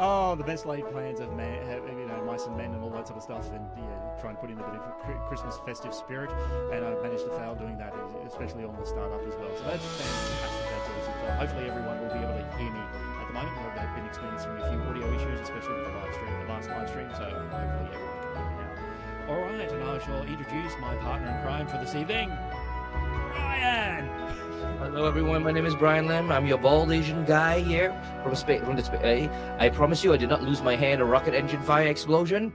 Oh, the best laid plans of man, mice and men and all that sort of stuff, and trying to put in a bit of Christmas festive spirit, and I've managed to fail doing that, especially on the startup as well. So that's fantastic. That's awesome. So hopefully everyone will be able to hear me at the moment. I've been experiencing a few audio issues, especially with the last live stream. So hopefully everyone can hear me now. All right, and I shall introduce my partner in crime for this evening, Ryan. Hello, everyone. My name is Brian Lim. I'm your bald Asian guy here from space. I promise you, I did not lose my hand in a rocket engine fire explosion.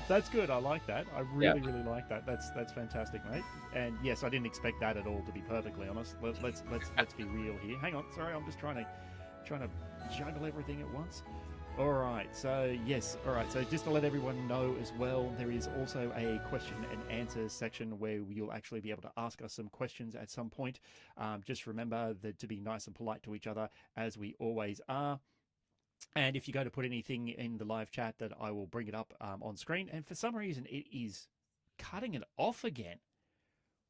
That's good. I like that. I really like that. That's fantastic, mate. And yes, I didn't expect that at all, to be perfectly honest. Let's be real here. Hang on. Sorry, I'm just trying to juggle everything at once. All right, so yes, all right, so just to let everyone know as well, there is also a question and answer section where you'll actually be able to ask us some questions at some point. Just remember that to be nice and polite to each other, as we always are. And if you go to put anything in the live chat, that I will bring it up on screen. And for some reason, it is cutting it off again.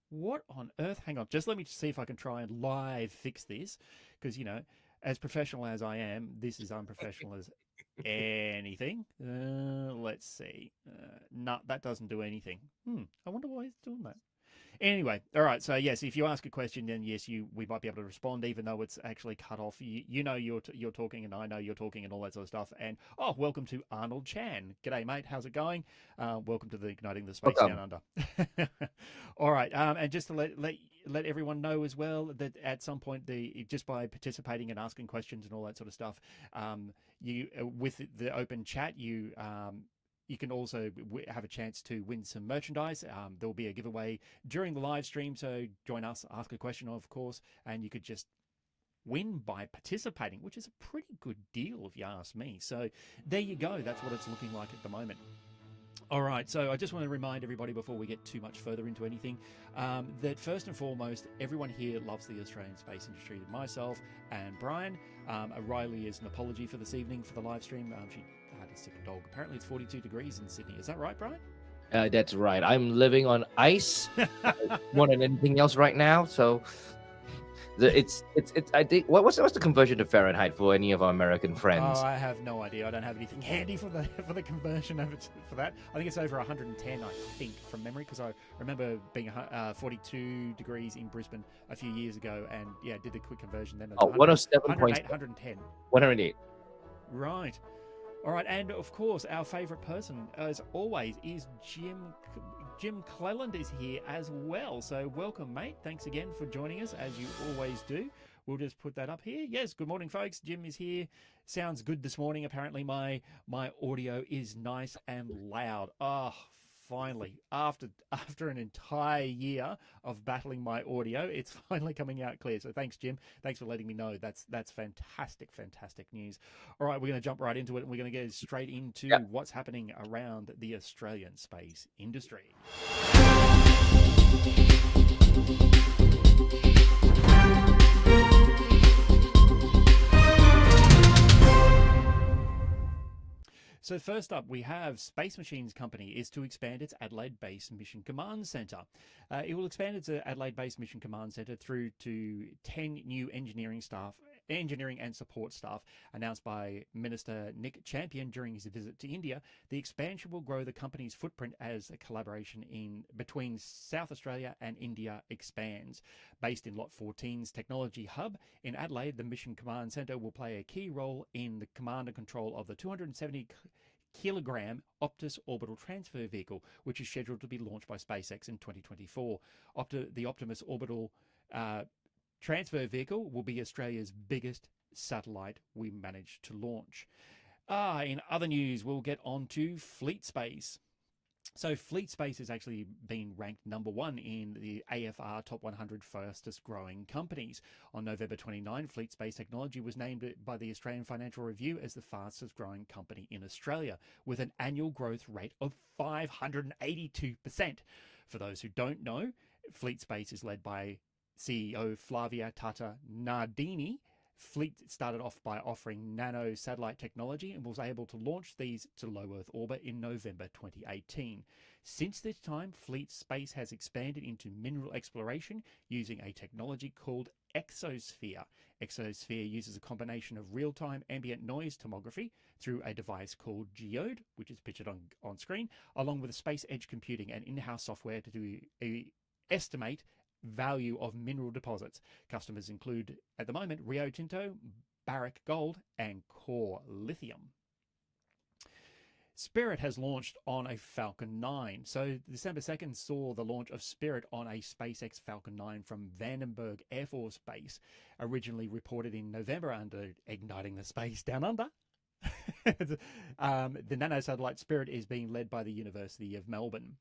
What on earth? Hang on, just let me see if I can try and live fix this, because, as professional as I am, this is unprofessional as anything. Let's see. No, that doesn't do anything. I wonder why it's doing that. Anyway, all right. So yes, if you ask a question, then yes, we might be able to respond, even though it's actually cut off. You're talking, and I know you're talking, and all that sort of stuff. And welcome to Arnold Chan. G'day, mate. How's it going? Welcome to the Igniting the Space Down Under. All right. And just to let everyone know as well that at some point, just by participating and asking questions and all that sort of stuff, you with the open chat, you can also have a chance to win some merchandise. There will be a giveaway during the live stream, so join us, ask a question, of course, and you could just win by participating, which is a pretty good deal if you ask me. So there you go. That's what it's looking like at the moment. All right, so I just want to remind everybody before we get too much further into anything, that first and foremost, everyone here loves the Australian space industry. Myself and Brian. Riley is an apology for this evening for the live stream. She had a sick dog. Apparently it's 42 degrees in Sydney. Is that right, Brian? That's right. I'm living on ice more than anything else right now. So I think what's the conversion to Fahrenheit for any of our American friends? Oh, I have no idea. I don't have anything handy for the conversion of it for that. I think it's over 110, I think, from memory, because I remember being 42 degrees in Brisbane a few years ago, and did the quick conversion then. 107.8, 110. 108. Right. All right, and of course, our favourite person, as always, is Jim. Jim Cleland is here as well. So welcome, mate. Thanks again for joining us, as you always do. We'll just put that up here. Yes, good morning, folks. Jim is here. Sounds good this morning. Apparently, my audio is nice and loud. Oh, finally, after an entire year of battling my audio, it's finally coming out clear. So thanks, Jim. Thanks for letting me know. That's fantastic news. All right, we're going to jump right into it, and we're going to get straight into what's happening around the Australian space industry. So first up, we have Space Machines Company is to expand its Adelaide-based Mission Command Centre. It will expand its Adelaide-based Mission Command Centre through to 10 new engineering and support staff, announced by Minister Nick Champion during his visit to India. The expansion will grow the company's footprint as a collaboration between South Australia and India expands. Based in Lot 14's Technology Hub in Adelaide, the Mission Command Centre will play a key role in the command and control of the 270-kilogram Optus orbital transfer vehicle, which is scheduled to be launched by SpaceX in 2024. The Optimus orbital transfer vehicle will be Australia's biggest satellite we managed to launch. In other news, we'll get on to Fleet Space. So Fleet Space has actually been ranked number 1 in the AFR Top 100 fastest growing companies. On November 29, Fleet Space Technology was named by the Australian Financial Review as the fastest growing company in Australia, with an annual growth rate of 582%. For those who don't know, Fleet Space is led by CEO Flavia Tata Nardini. Fleet started off by offering nano satellite technology and was able to launch these to low Earth orbit in November 2018. Since this time, Fleet Space has expanded into mineral exploration using a technology called Exosphere. Exosphere uses a combination of real-time ambient noise tomography through a device called Geode, which is pictured on screen, along with space edge computing and in-house software to estimate value of mineral deposits. Customers include, at the moment, Rio Tinto, Barrick Gold, and Core Lithium. Spirit has launched on a Falcon 9. So December 2nd saw the launch of Spirit on a SpaceX Falcon 9 from Vandenberg Air Force Base, originally reported in November under Igniting the Space Down Under. The nanosatellite Spirit is being led by the University of Melbourne.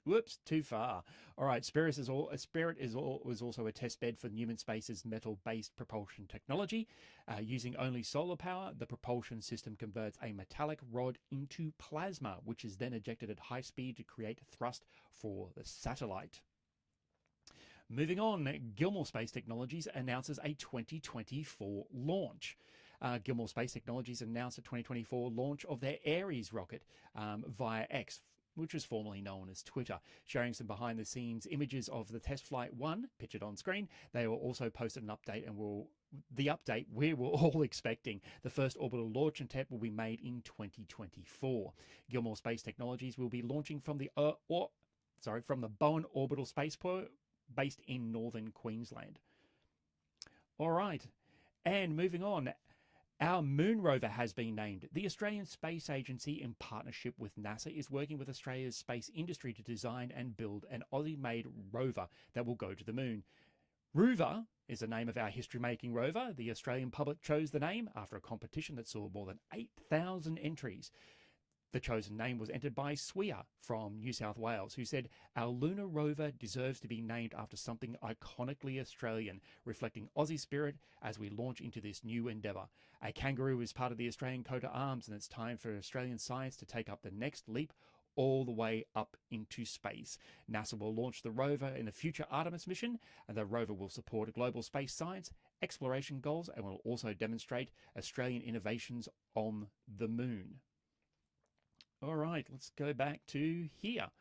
Whoops, too far. All right, Spirit was also a test bed for Newman Space's metal-based propulsion technology. Using only solar power, the propulsion system converts a metallic rod into plasma, which is then ejected at high speed to create thrust for the satellite. Moving on, Gilmour Space Technologies announces a 2024 launch. Gilmour Space Technologies announced a 2024 launch of their Ares rocket via X, which was formerly known as Twitter, sharing some behind-the-scenes images of the test flight 1 pictured on screen. They will also posted an update, and the update we were all expecting. The first orbital launch and test will be made in 2024. Gilmour Space Technologies will be launching from the Bowen Orbital Spaceport, based in northern Queensland. All right, and moving on. Our moon rover has been named. The Australian Space Agency, in partnership with NASA, is working with Australia's space industry to design and build an Aussie-made rover that will go to the moon. Roo-ver is the name of our history-making rover. The Australian public chose the name after a competition that saw more than 8,000 entries. The chosen name was entered by Swea from New South Wales, who said, "Our lunar rover deserves to be named after something iconically Australian, reflecting Aussie spirit as we launch into this new endeavour. A kangaroo is part of the Australian coat of arms, and it's time for Australian science to take up the next leap all the way up into space. NASA will launch the rover in the future Artemis mission, and the rover will support global space science, exploration goals, and will also demonstrate Australian innovations on the moon." All right, let's go back to here.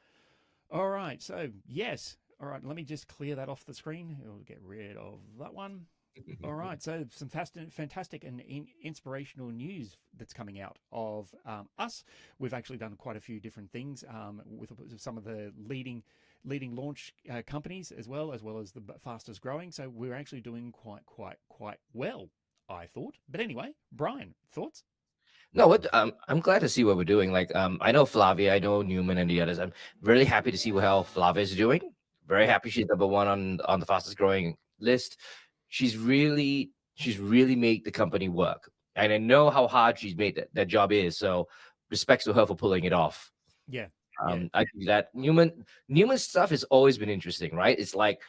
All right, so yes. All right, let me just clear that off the screen. We'll get rid of that one. All right, so some fantastic and inspirational news that's coming out of us. We've actually done quite a few different things with some of the leading launch companies as well as the fastest growing. So we're actually doing quite well, I thought. But anyway, Brian, thoughts? No, I'm glad to see what we're doing. Like, I know Flavia, I know Newman and the others. I'm really happy to see how Flavia is doing. Very happy she's number 1 on the fastest growing list. She's really made the company work, and I know how hard she's made that job is. So, respects to her for pulling it off. Yeah. I do that. Newman's stuff has always been interesting, right? It's like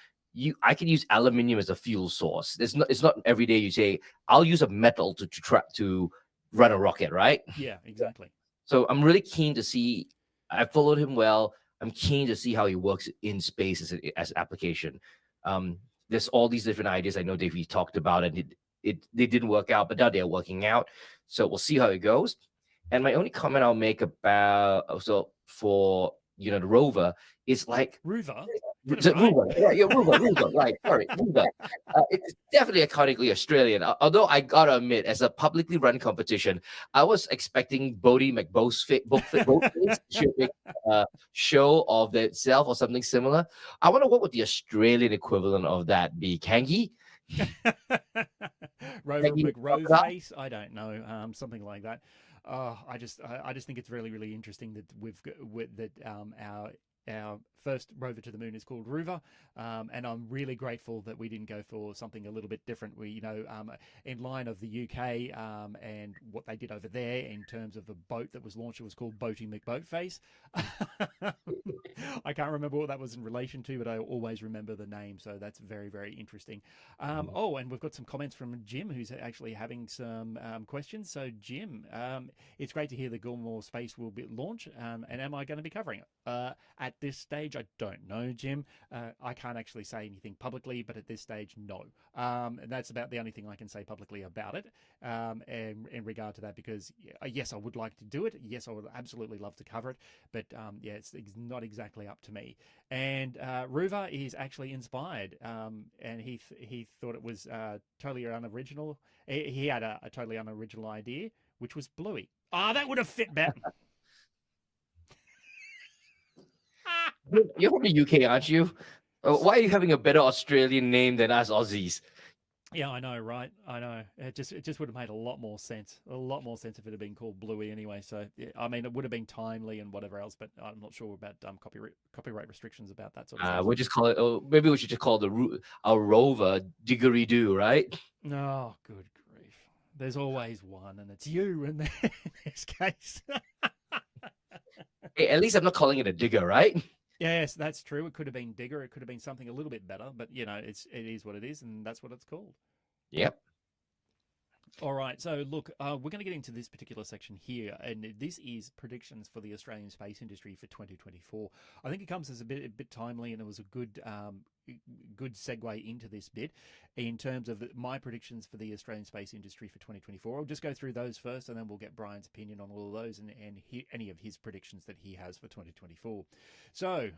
I can use aluminium as a fuel source. It's not every day you say I'll use a metal to run a rocket, right? Yeah, exactly. So I'm really keen to see. I followed him well. I'm keen to see how he works in space as an application. There's all these different ideas I know Davey talked about, and they didn't work out, but now they're working out. So we'll see how it goes. And my only comment I'll make about for the rover is like Roo-ver. Roo-ver. Yeah, Roo-ver. Right, sorry, Roo-ver. It's definitely iconically Australian. Although I gotta admit, as a publicly run competition, I was expecting Bodie McBoatface should make a show of itself or something similar. I wonder what would the Australian equivalent of that be? Kangi? Rover McRoveface? I don't know. Something like that. I just think it's really, really interesting that our our first rover to the moon is called Roo-ver, and I'm really grateful that we didn't go for something a little bit different. We, in line of the UK and what they did over there in terms of the boat that was launched, it was called Boaty McBoatface. I can't remember what that was in relation to, but I always remember the name, so that's very, very interesting. Oh, and we've got some comments from Jim, who's actually having some questions. So, Jim, it's great to hear the Gilmour Space will be launched, and am I going to be covering it? At this stage, I don't know, Jim. I can't actually say anything publicly, but at this stage, no. And that's about the only thing I can say publicly about it and in regard to that, because yes, I would like to do it. Yes, I would absolutely love to cover it, but yeah, it's not exactly up to me. And Roo-ver is actually inspired, and he thought it was totally unoriginal. He had a totally unoriginal idea, which was Bluey. Ah, that would have fit better. You're from the UK, aren't you? Why are you having a better Australian name than us Aussies? Yeah, I know, right? I know. It just would have made a lot more sense. A lot more sense if it had been called Bluey anyway. So, yeah, I mean, it would have been timely and whatever else, but I'm not sure about copyright restrictions about that sort of stuff. We'll just call it. Oh, maybe we should just call our rover Diggery-Doo, right? Oh, good grief! There's always one, and it's you in this case. Hey, at least I'm not calling it a digger, right? Yes, that's true. It could have been Digger. It could have been something a little bit better, but it is what it is, and that's what it's called. Yep. All right, so look, we're going to get into this particular section here, and this is predictions for the Australian space industry for 2024. I think it comes as a bit timely, and it was a good segue into this bit in terms of my predictions for the Australian space industry for 2024. I'll just go through those first, and then we'll get Brian's opinion on all of those and any of his predictions that he has for 2024. So,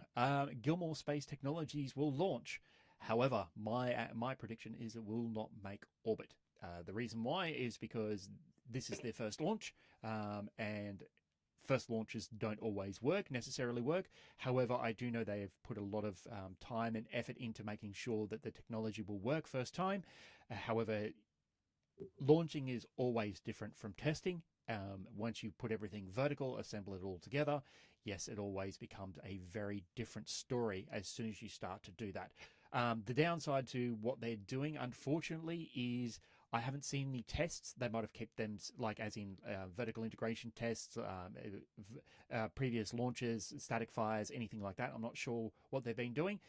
Gilmour Space Technologies will launch. However, my prediction is it will not make orbit. The reason why is because this is their first launch, and first launches don't always necessarily work. However, I do know they have put a lot of time and effort into making sure that the technology will work first time. However, launching is always different from testing. Once you put everything vertical, assemble it all together, yes, it always becomes a very different story as soon as you start to do that. The downside to what they're doing, unfortunately, is I haven't seen any tests. They might have kept them as in vertical integration tests, previous launches, static fires, anything like that. I'm not sure what they've been doing.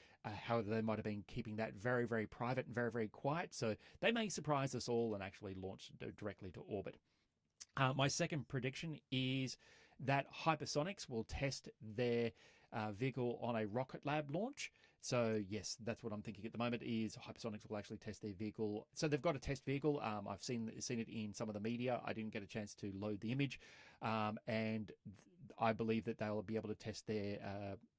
However, they might have been keeping that very, very private and very, very quiet. So they may surprise us all and actually launch directly to orbit. My second prediction is that Hypersonics will test their vehicle on a rocket lab launch. So yes, that's what I'm thinking at the moment is Hypersonics will actually test their vehicle. So they've got a test vehicle. I've seen it in some of the media. I didn't get a chance to load the image, and I believe that they'll be able to test their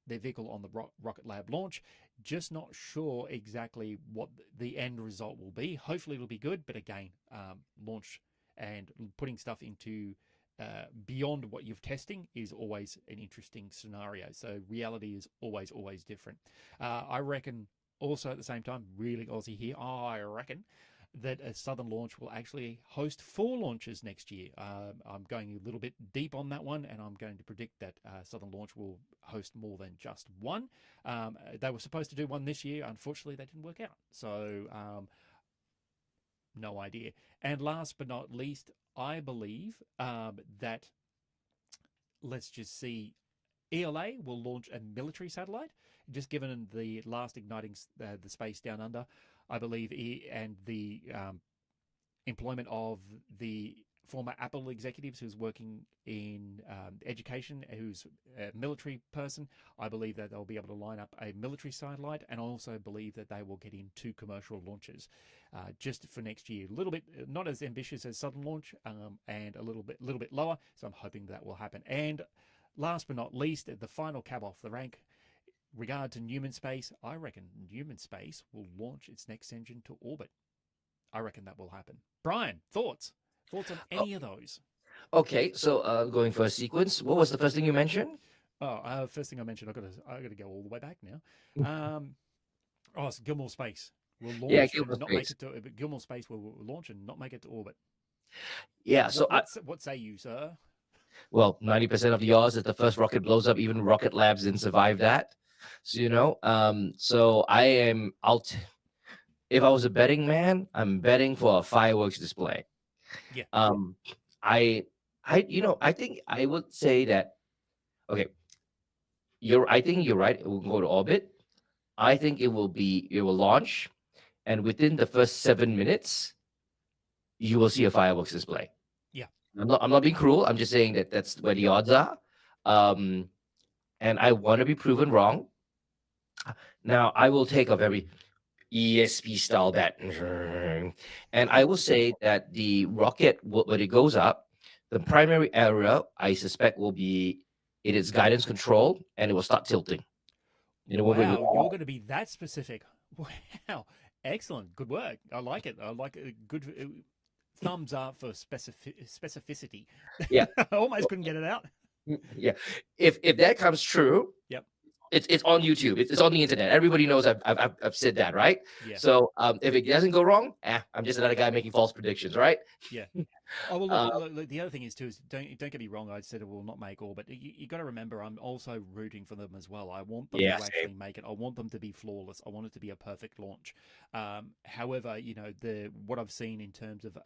vehicle on the rocket lab launch. Just not sure exactly what the end result will be. Hopefully it'll be good, but again, launch and putting stuff into beyond what you're testing is always an interesting scenario. So reality is always different. I reckon also at the same time, really Aussie here, I reckon that a Southern launch will actually host 4 launches next year. I'm going a little bit deep on that one, and I'm going to predict that Southern launch will host more than just one. They were supposed to do one this year. Unfortunately, that didn't work out. So no idea. And last but not least, I believe that, let's just see, ELA will launch a military satellite. Just given the last igniting the space down under, I believe, and the employment of the former Apple executives who's working in education, who's a military person, I believe that they'll be able to line up a military satellite, and I also believe that they will get in 2 commercial launches just for next year. A little bit not as ambitious as Southern launch, and a little bit lower. So I'm hoping that will happen. And last but not least, the final cab off the rank, regard to Newman Space, I reckon Newman Space will launch its next engine to orbit. I reckon that will happen. Brian, thoughts on any of those? Okay, so going for a sequence, what was the first thing you mentioned? First thing I mentioned, I got to go all the way back now. So Gilmour Space will launch Yeah, and Gilmour not Space. make it to Gilmour Space will launch and not make it to orbit. Yeah, so What say you, sir? Well, 90% of the odds that the first rocket blows up, even Rocket Labs didn't survive that. So, so if I was a betting man, I'm betting for a fireworks display. Yeah. Um, I, I think I would say that, okay, I think you're right. It will go to orbit. I think it will launch, and within the first 7 minutes, you will see a fireworks display. Yeah. I'm not being cruel. I'm just saying that that's where the odds are. Um, and I want to be proven wrong. Now, I will take a very ESP style bet. And I will say that the rocket, when it goes up, the primary error, I suspect, will be in its guidance control, and it will start tilting. Wow, you're going to be that specific. Wow, excellent, good work. I like it. I like it. Good thumbs up for specificity. Yeah, I almost couldn't get it out. Yeah, if that comes true, Yep. It's on YouTube. It's on the internet. Everybody knows I've said that, right? Yeah. So if it doesn't go wrong, I'm just another guy making false predictions, right? Yeah. Oh well, look, the other thing is too is don't get me wrong. I said it will not make orbit. You got to remember, I'm also rooting for them as well. I want them to actually make it. I want them to be flawless. I want it to be a perfect launch. However, what I've seen in terms of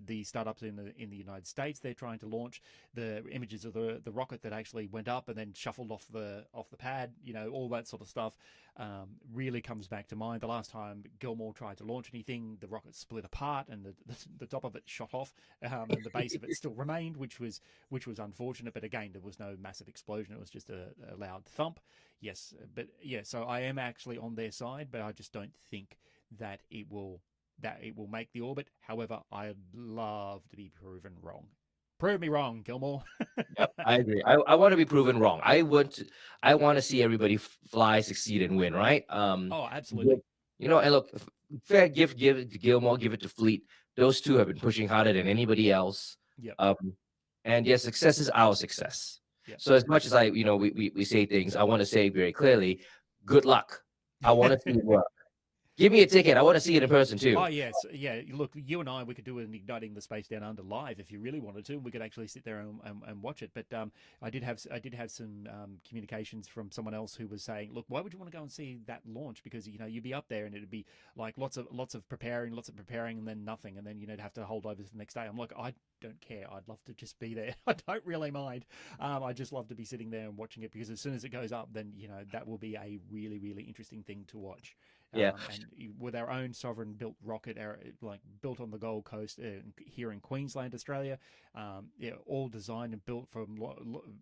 the startups in the United States, they're trying to launch the images of the rocket that actually went up and then shuffled off the pad, all that sort of stuff, really comes back to mind. The last time Gilmour tried to launch anything, the rocket split apart and the top of it shot off, and the base of it still remained, which was unfortunate. But again, there was no massive explosion; it was just a loud thump. Yes, but yeah, so I am actually on their side, but I just don't think that it will make the orbit. However, I'd love to be proven wrong. Prove me wrong, Gilmour. Yep, I agree. I want to be proven wrong. I want to see everybody fly, succeed, and win, right? Oh, absolutely. And look, fair give it to Gilmour, give it to Fleet. Those two have been pushing harder than anybody else. Yep. And yes, success is our success. Yep. So as much as we say things, I want to say very clearly, good luck. I want to see it work. Give me a ticket. I want to see it in person too. Oh yes, yeah. Look, you and I, we could do an Igniting the Space Down Under live if you really wanted to. We could actually sit there and watch it. But I did have some communications from someone else who was saying, look, why would you want to go and see that launch? Because you'd be up there and it'd be like lots of preparing, and then nothing, and then you'd have to hold over to the next day. I'm like, I don't care. I'd love to just be there. I don't really mind. I just love to be sitting there and watching it, because as soon as it goes up, then that will be a really, really interesting thing to watch. Yeah, and with our own sovereign built rocket, like built on the Gold Coast here in Queensland, Australia, all designed and built from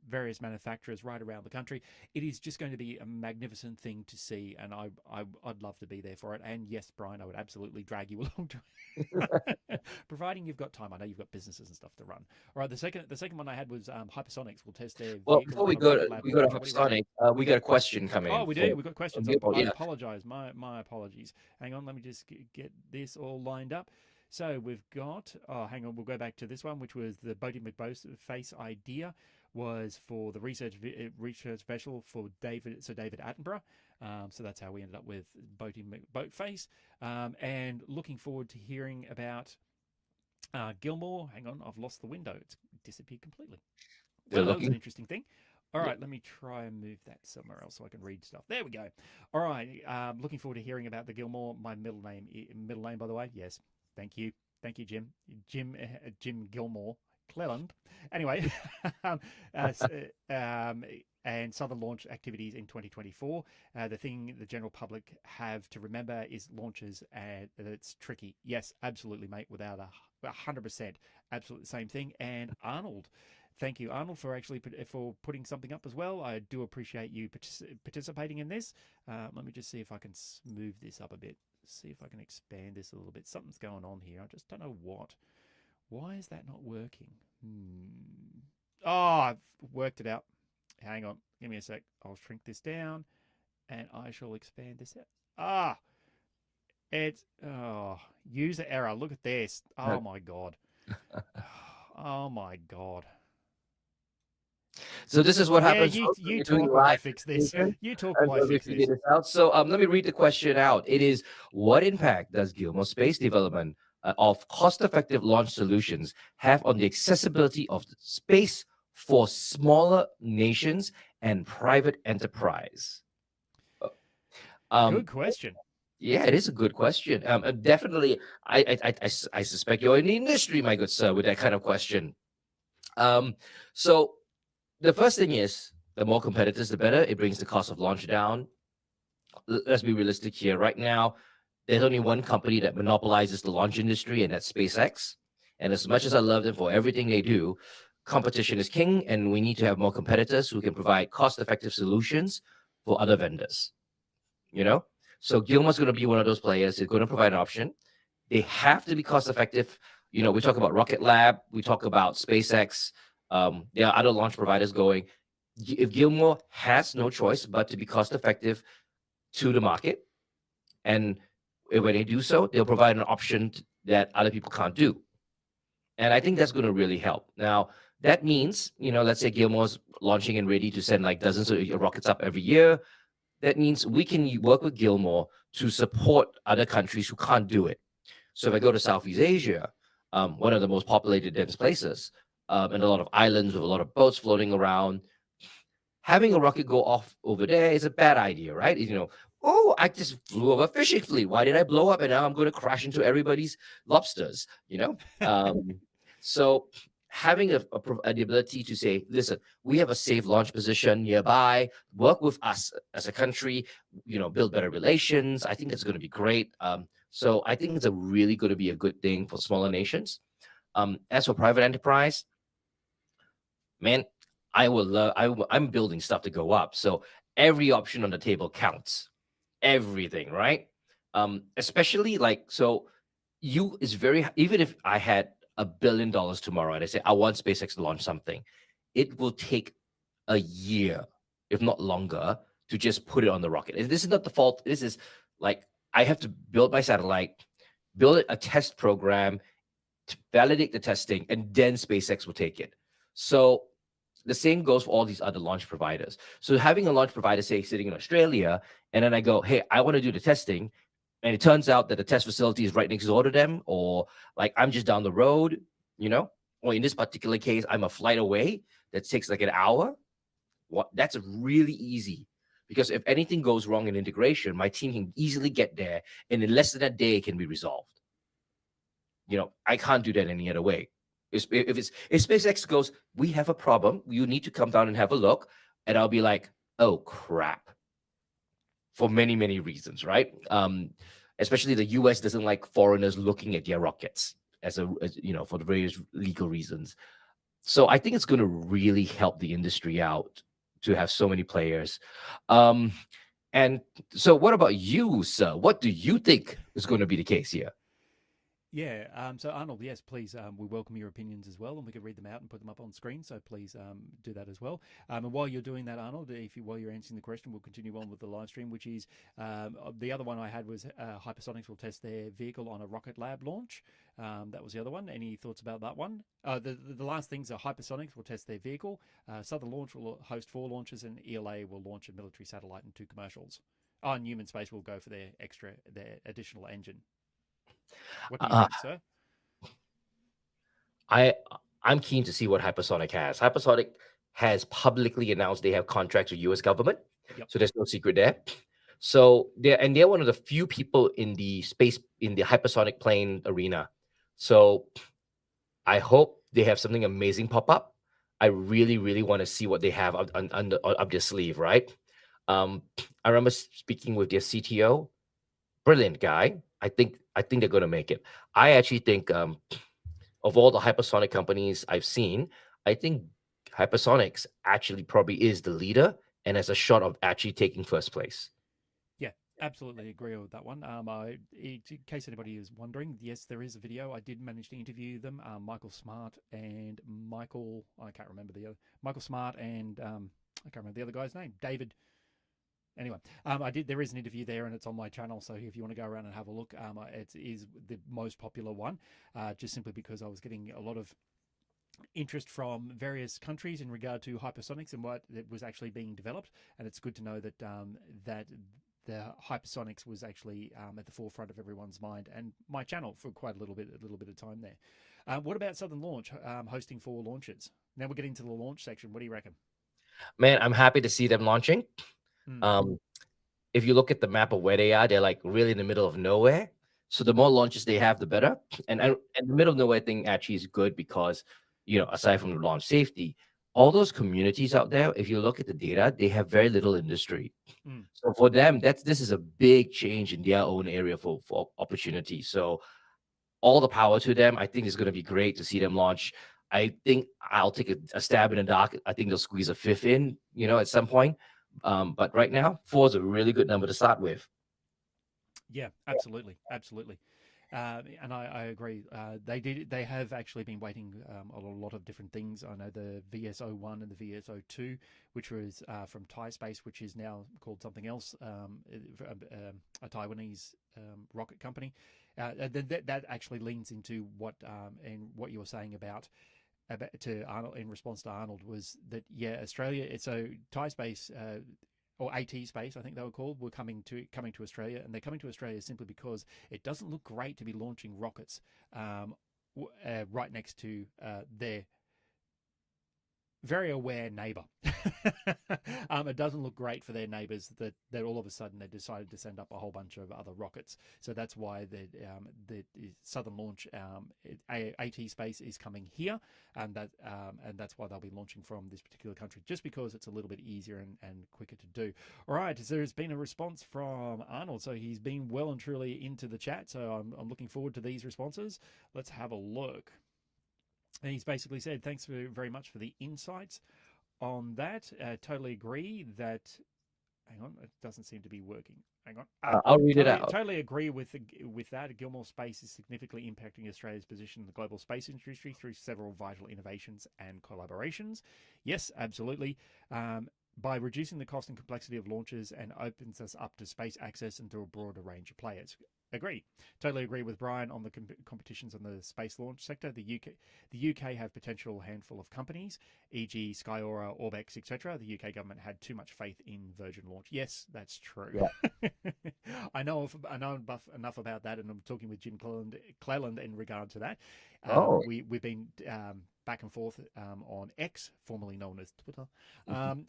various manufacturers right around the country. It is just going to be a magnificent thing to see, and I'd love to be there for it. And yes, Brian, I would absolutely drag you along to it, providing you've got time. I know you've got businesses and stuff to run. All right, the second one I had was Hypersonics. We'll test their. Well, before we go to Hypersonic, we got a question coming. Oh, we do. We've got questions. I apologize. My apologies. Hang on, let me just get this all lined up. So we've got, hang on, we'll go back to this one, which was the Boaty McBoatface idea, was for the research vessel for David Attenborough. So that's how we ended up with Boaty McBoatface. And looking forward to hearing about Gilmour. Hang on, I've lost the window. It's disappeared completely. Well, that was an interesting thing. All right, let me try and move that somewhere else so I can read stuff. There we go. All right, looking forward to hearing about the Gilmour. My middle name, by the way. Yes, thank you, Jim. Jim Gilmour Cleland. Anyway, and southern launch activities in 2024. The thing the general public have to remember is launches, and it's tricky. Yes, absolutely, mate. Without 100%, absolutely the same thing. And Arnold. Thank you, Arnold, for putting something up as well. I do appreciate you participating in this. Let me just see if I can smooth this up a bit. See if I can expand this a little bit. Something's going on here. I just don't know what. Why is that not working? Oh, I've worked it out. Hang on. Give me a sec. I'll shrink this down, and I shall expand this out. It's user error. Look at this. Oh my god. Oh my god. So this is what happens. You talk while I fix this. You talk while I fix this. So let me read the question out. It is, what impact does Gilmour Space development of cost-effective launch solutions have on the accessibility of space for smaller nations and private enterprise? Good question. Yeah, it is a good question. Definitely, I suspect you're in the industry, my good sir, with that kind of question. So the first thing is, the more competitors, the better. It brings the cost of launch down. Let's be realistic here. Right now, there's only one company that monopolizes the launch industry, and that's SpaceX. And as much as I love them for everything they do, competition is king, and we need to have more competitors who can provide cost-effective solutions for other vendors. You know, so Gilmour's going to be one of those players. They're going to provide an option. They have to be cost-effective. You know, we talk about Rocket Lab, we talk about SpaceX. There are other launch providers going. If Gilmour has no choice but to be cost-effective to the market, and when they do so, they'll provide an option that other people can't do. And I think that's going to really help. Now, that means, you know, let's say Gilmour's launching and ready to send like dozens of rockets up every year. That means we can work with Gilmour to support other countries who can't do it. So if I go to Southeast Asia, one of the most populated, dense places, and a lot of islands with a lot of boats floating around, having a rocket go off over there is a bad idea, right? You know, oh, I just flew over a fishing fleet. Why did I blow up? And now I'm going to crash into everybody's lobsters, you know? So having the ability to say, listen, we have a safe launch position nearby, work with us as a country, you know, build better relations. I think that's going to be great. So I think it's a really going to be a good thing for smaller nations. As for private enterprise, man, I'm building stuff to go up. So every option on the table counts. Everything, right? Especially like, so even if I had $1 billion tomorrow and I say I want SpaceX to launch something, it will take a year, if not longer, to just put it on the rocket. And this is not the fault. This is like, I have to build my satellite, build a test program to validate the testing, and then SpaceX will take it. So the same goes for all these other launch providers. So having a launch provider, say, sitting in Australia, and then I go, hey, I want to do the testing, and it turns out that the test facility is right next door to them, or like I'm just down the road, you know, or in this particular case, I'm a flight away that takes like an hour. That's really easy, because if anything goes wrong in integration, my team can easily get there, and in less than a day, it can be resolved. You know, I can't do that any other way. If SpaceX goes, we have a problem, you need to come down and have a look, and I'll be like, oh crap, for many, many reasons, right? Especially the US doesn't like foreigners looking at their rockets as you know, for the various legal reasons. So I think it's going to really help the industry out to have so many players. And so what about you, sir? What do you think is going to be the case here? Yeah. So Arnold, yes, please. We welcome your opinions as well, and we can read them out and put them up on screen. So please do that as well. And while you're doing that, Arnold, while you're answering the question, we'll continue on with the live stream, which is the other one I had was Hypersonics will test their vehicle on a Rocket Lab launch. That was the other one. Any thoughts about that one? The last things are Hypersonics will test their vehicle. Southern Launch will host 4 launches, and ELA will launch a military satellite and 2 commercials. And Human Space will go for their additional engine. What do you think, sir? I'm keen to see what Hypersonic has. Hypersonic has publicly announced they have contracts with U.S. government, so there's no secret there. So they're one of the few people in the hypersonic plane arena. So I hope they have something amazing pop up. I really, really want to see what they have up their sleeve, right? I remember speaking with their CTO, brilliant guy. I think they're going to make it. I actually think of all the hypersonic companies I've seen, I think Hypersonics actually probably is the leader and has a shot of actually taking first place. Yeah, absolutely agree with that one. In case anybody is wondering, yes, there is a video. I did manage to interview them, Michael Smart and Michael. I can't remember the other. Michael Smart and I can't remember the other guy's name. David. Anyway, there is an interview there, and it's on my channel. So if you want to go around and have a look, it is the most popular one, just simply because I was getting a lot of interest from various countries in regard to hypersonics and what was actually being developed. And it's good to know that that the hypersonics was actually at the forefront of everyone's mind and my channel for quite a little bit of time there. What about Southern Launch hosting 4 launches? Now we're getting to the launch section. What do you reckon? Man, I'm happy to see them launching. Um, if you look at the map of where they are, they're like really in the middle of nowhere. So the more launches they have, the better. And the middle of nowhere thing actually is good because, aside from the launch safety, all those communities out there, if you look at the data, they have very little industry. So for them, this is a big change in their own area for opportunity. So all the power to them. I think it's going to be great to see them launch. I think I'll take a stab in the dark. I think they'll squeeze a fifth in, at some point. But right now, 4 is a really good number to start with. Yeah, absolutely, absolutely. And I agree. They have actually been waiting on a lot of different things. I know the VSO1 and the VSO2, which was from Thai Space, which is now called something else, a Taiwanese rocket company. That actually leans into what and what you were saying about to Arnold in response to Arnold was that Australia. So Thai Space. Or AT Space, I think they were called, were coming to Australia, and they're coming to Australia simply because it doesn't look great to be launching rockets right next to their very aware neighbor. It doesn't look great for their neighbors that all of a sudden they decided to send up a whole bunch of other rockets. So that's why the Southern Launch AT Space is coming here, and that's why they'll be launching from this particular country, just because it's a little bit easier and quicker to do. All right, so there's been a response from Arnold, so he's been well and truly into the chat. So I'm looking forward to these responses. Let's have a look. And he's basically said, thanks very much for the insights on that. Totally agree that. Hang on, it doesn't seem to be working. Hang on. I'll read it out. Totally agree with that. Gilmour Space is significantly impacting Australia's position in the global space industry through several vital innovations and collaborations. Yes, absolutely. By reducing the cost and complexity of launches and opens us up to space access and to a broader range of players. Agree. Totally agree with Brian on the competitions on the space launch sector. The UK have potential handful of companies, e.g. Skyaura, Orbex, etc. The UK government had too much faith in Virgin Launch. Yes, that's true. Yeah. I know enough about that, and I'm talking with Jim Cleland in regard to that. We've been back and forth on X, formerly known as Twitter,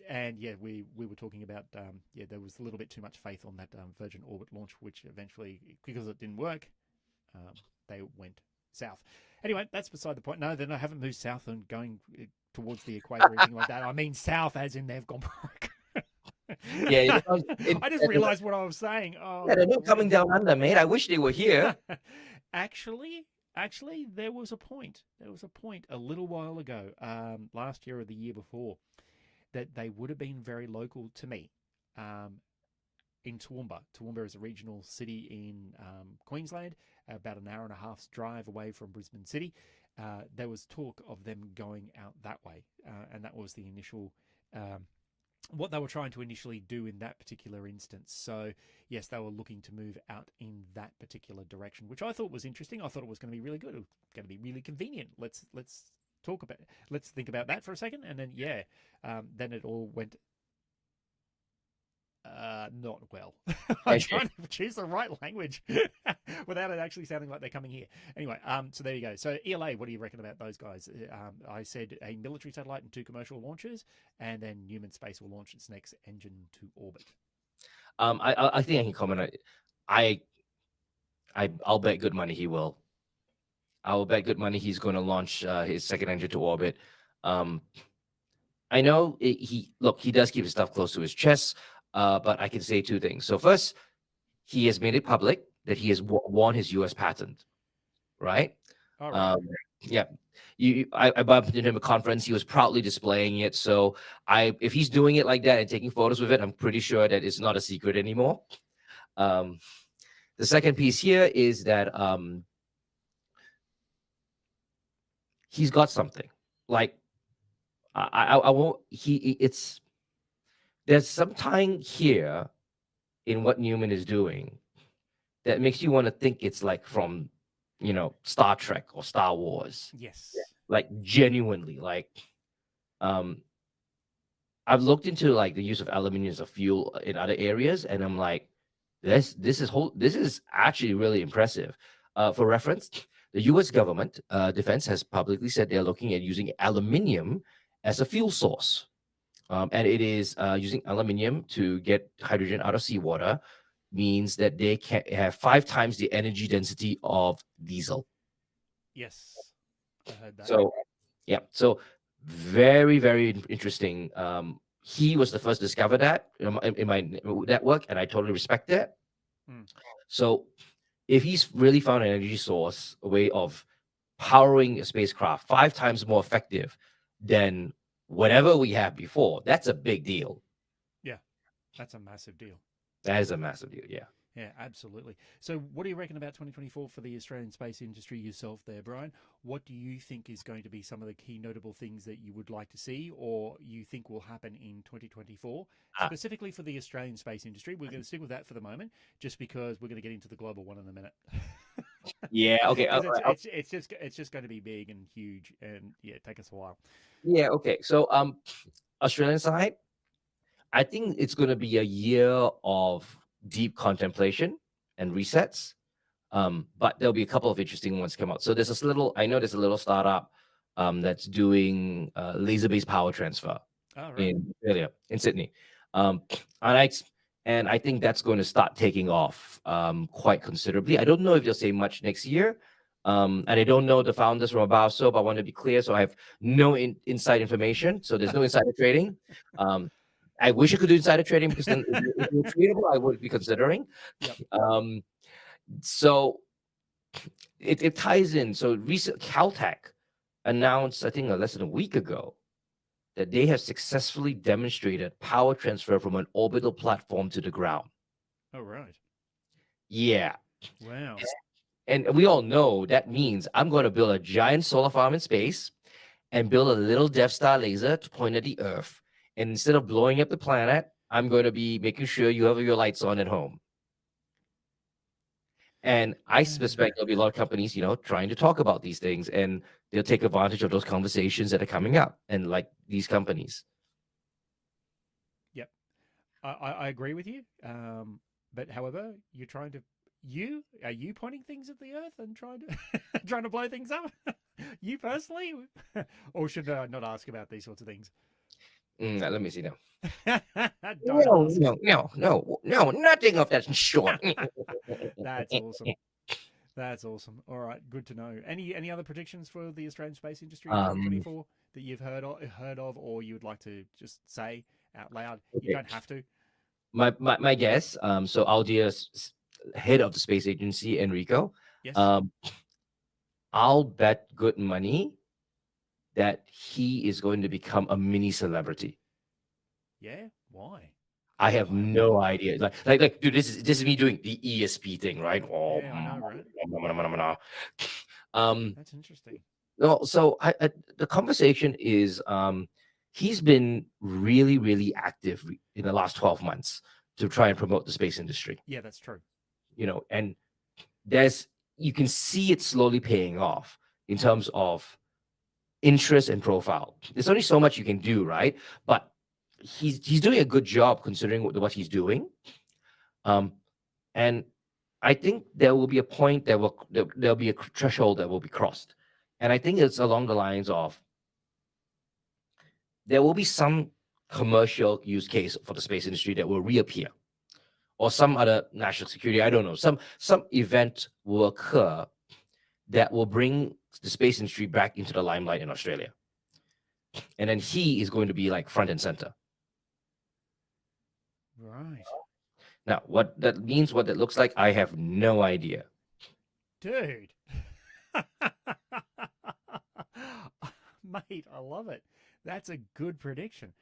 and we were talking about there was a little bit too much faith on that Virgin Orbit launch, which eventually, because it didn't work, they went south. Anyway, that's beside the point. No, then I haven't moved south and going towards the equator or anything like that. I mean south as in they've gone broke. I just realized what I was saying. Oh, they're not coming down under, mate. I wish they were here. Actually, there was a point. There was a point a little while ago, last year or the year before, that they would have been very local to me. In Toowoomba. Toowoomba is a regional city in Queensland, about an hour and a half's drive away from Brisbane City. There was talk of them going out that way, and that was the initial. What they were trying to initially do in that particular instance. So yes, they were looking to move out in that particular direction, which I thought was interesting. I thought it was going to be really good. It was going to be really convenient. Let's think about that for a second, and then then it all went not well. I'm trying to choose the right language without it actually sounding like they're coming here. Anyway, so there you go. So ELA, what do you reckon about those guys? I said a military satellite and 2 commercial launches, and then Newman Space will launch its next engine to orbit. I think I can comment on it. I'll bet good money he will. I'll bet good money he's going to launch his second engine to orbit. I know he does keep his stuff close to his chest. But I can say 2 things. So first, he has made it public that he has won his U.S. patent, right? All right. I bumped into him at a conference. He was proudly displaying it. So if he's doing it like that and taking photos with it, I'm pretty sure that it's not a secret anymore. The second piece here is that he's got something. Like I won't. There's something here in what Newman is doing that makes you want to think it's like from, Star Trek or Star Wars. Yes. Like genuinely, like, I've looked into like the use of aluminium as a fuel in other areas, and I'm like, this is actually really impressive. For reference, the U.S. government defense has publicly said they're looking at using aluminium as a fuel source. And it is using aluminium to get hydrogen out of seawater means that they can have 5 times the energy density of diesel. Yes, I heard that. So, yeah. So, very, very interesting. He was the first to discover that in my network, and I totally respect that. Mm. So, if he's really found an energy source, a way of powering a spacecraft 5 times more effective than whatever we had before, that's a big deal. Yeah, that's a massive deal. That is a massive deal. Yeah. Yeah, absolutely. So, what do you reckon about 2024 for the Australian space industry yourself there, Brian? What do you think is going to be some of the key notable things that you would like to see or you think will happen in 2024, specifically for the Australian space industry? We're going to stick with that for the moment, just because we're going to get into the global one in a minute. Yeah. Okay. It's just going to be big and huge, and yeah, take us a while. Yeah. Okay. So, Australian side, I think it's going to be a year of deep contemplation and resets. But there'll be a couple of interesting ones come out. So I know there's a little startup that's doing laser-based power transfer in Australia, in Sydney. And I think that's going to start taking off quite considerably. I don't know if they'll say much next year. And I don't know the founders from above, so but I want to be clear. So I have no inside information. So there's no insider trading. I wish I could do insider trading because then if it were tradable, I would be considering. Yep. So it ties in. So recent Caltech announced, I think less than a week ago, that they have successfully demonstrated power transfer from an orbital platform to the ground. Oh, right. Yeah. Wow. And we all know that means I'm going to build a giant solar farm in space and build a little Death Star laser to point at the Earth. And instead of blowing up the planet, I'm going to be making sure you have your lights on at home. And I suspect there'll be a lot of companies, trying to talk about these things, and they'll take advantage of those conversations that are coming up, and like these companies. Yep, I agree with you. But however, are you pointing things at the Earth and trying to blow things up? You personally, or should I not ask about these sorts of things? Let me see now. No, nothing of that sort. That's awesome. That's awesome. All right, good to know. Any other predictions for the Australian space industry in 2024 that you've heard of, or you would like to just say out loud? Okay. You don't have to. My guess. So Aldia's head of the space agency, Enrico. Yes. I'll bet good money that he is going to become a mini celebrity. Yeah? Why? I have no idea. Like, dude, this is me doing the ESP thing, right? Yeah, I know, right? That's interesting. No, so the conversation is, he's been really, really active in the last 12 months to try and promote the space industry. Yeah, that's true. And you can see it slowly paying off in terms of interest and profile. There's only so much you can do, right? But he's doing a good job considering what he's doing. And I think there will be a point there'll be a threshold that will be crossed. And I think it's along the lines of there will be some commercial use case for the space industry that will reappear, or some other national security. I don't know. Some event will occur that will bring the space industry back into the limelight in Australia. And then he is going to be like front and center. Right. Now, what that means, what that looks like, I have no idea. Dude. Mate, I love it. That's a good prediction.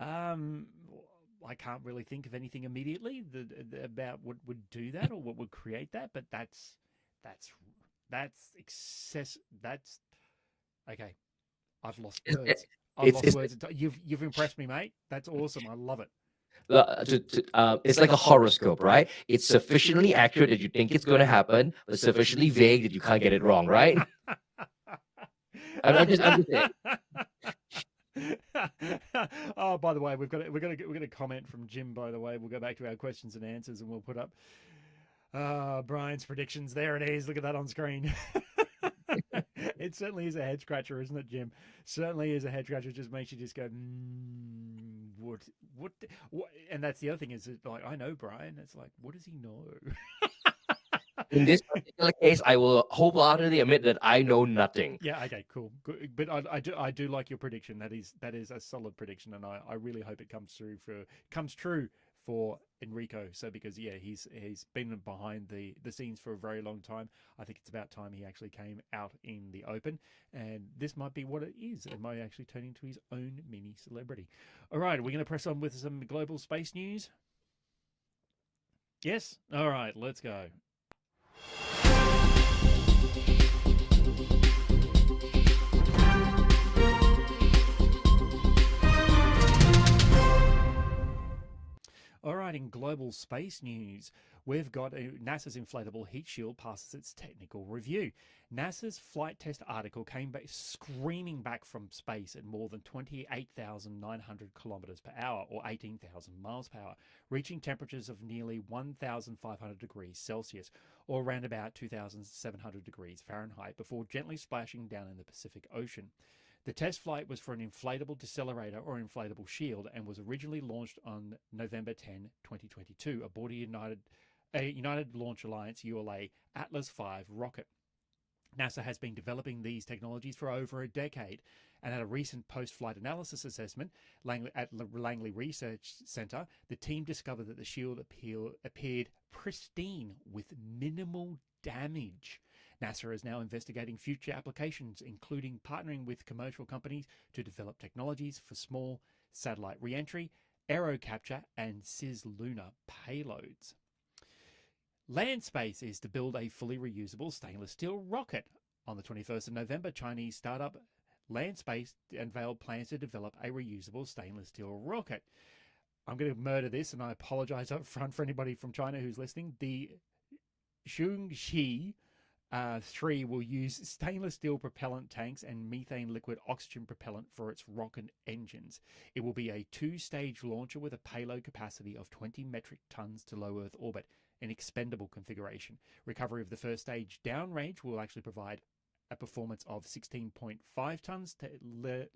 I can't really think of anything immediately about what would do that or what would create that, but that's excess. That's okay. I've lost words. You've impressed me, mate. That's awesome. I love it. It's like a horoscope, right? It's sufficiently accurate that you think it's going to happen, but sufficiently vague that you can't get it wrong, right? I'm just saying. Oh, by the way, we've got a comment from Jim. By the way, we'll go back to our questions and answers, and we'll put up Brian's predictions. There it is. Look at that on screen. It certainly is a head scratcher, isn't it, Jim? Certainly is a head scratcher. It just makes you just go, what? And that's the other thing is like, I know Brian. It's like, what does he know? In this particular case, I will wholeheartedly admit that I know nothing. Yeah. Okay. Cool. Good. But I do like your prediction. That is a solid prediction, and I really hope it comes true for Enrico. So because he's been behind the scenes for a very long time. I think it's about time he actually came out in the open, and this might be what it is. It might actually turn into his own mini celebrity. All right, we're going to press on with some global space news. Yes. All right. Let's go. All right, in global space news, we've got NASA's Inflatable Heat Shield passes its technical review. NASA's flight test article came back screaming back from space at more than 28,900 kilometers per hour, or 18,000 miles per hour, reaching temperatures of nearly 1,500 degrees Celsius, or around about 2,700 degrees Fahrenheit, before gently splashing down in the Pacific Ocean. The test flight was for an inflatable decelerator or inflatable shield and was originally launched on November 10, 2022 aboard a United Launch Alliance ULA Atlas V rocket. NASA has been developing these technologies for over a decade, and at a recent post-flight analysis assessment at Langley Research Center, the team discovered that the shield appeared pristine with minimal damage. NASA is now investigating future applications, including partnering with commercial companies to develop technologies for small satellite re-entry, aero capture, and cislunar payloads. Landspace is to build a fully reusable stainless steel rocket. On the 21st of November, Chinese startup Landspace unveiled plans to develop a reusable stainless steel rocket. I'm going to murder this, and I apologize up front for anybody from China who's listening. The Xingxi 3 will use stainless steel propellant tanks and methane liquid oxygen propellant for its rocket engines. It will be a two-stage launcher with a payload capacity of 20 metric tons to low Earth orbit, an expendable configuration. Recovery of the first stage downrange will actually provide a performance of 16.5 tons to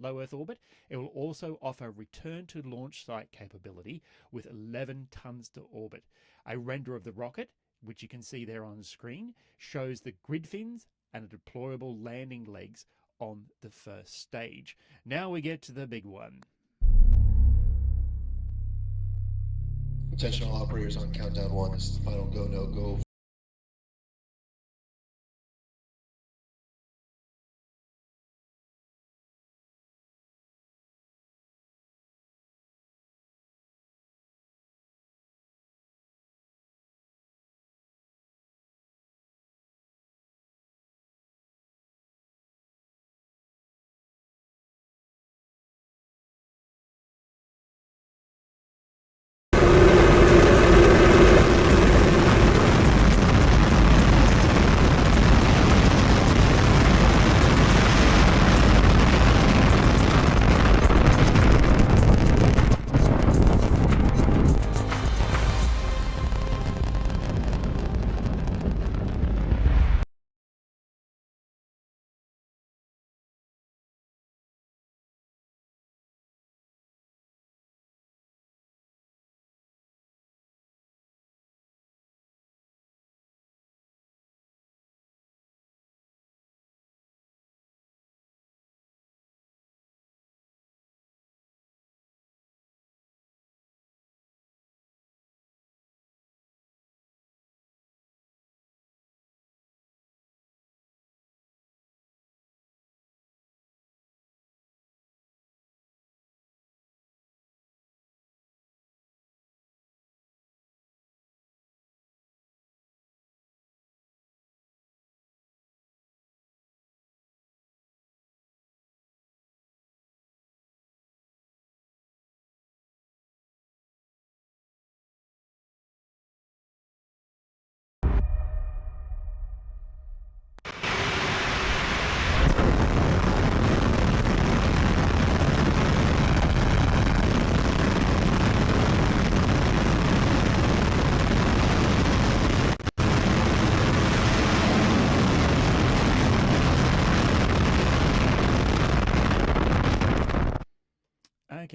low Earth orbit. It will also offer return to launch site capability with 11 tons to orbit. A render of the rocket, which you can see there on the screen, shows the grid fins and the deployable landing legs on the first stage. Now we get to the big one. Attention all operators on countdown 1. This is the final go, no go.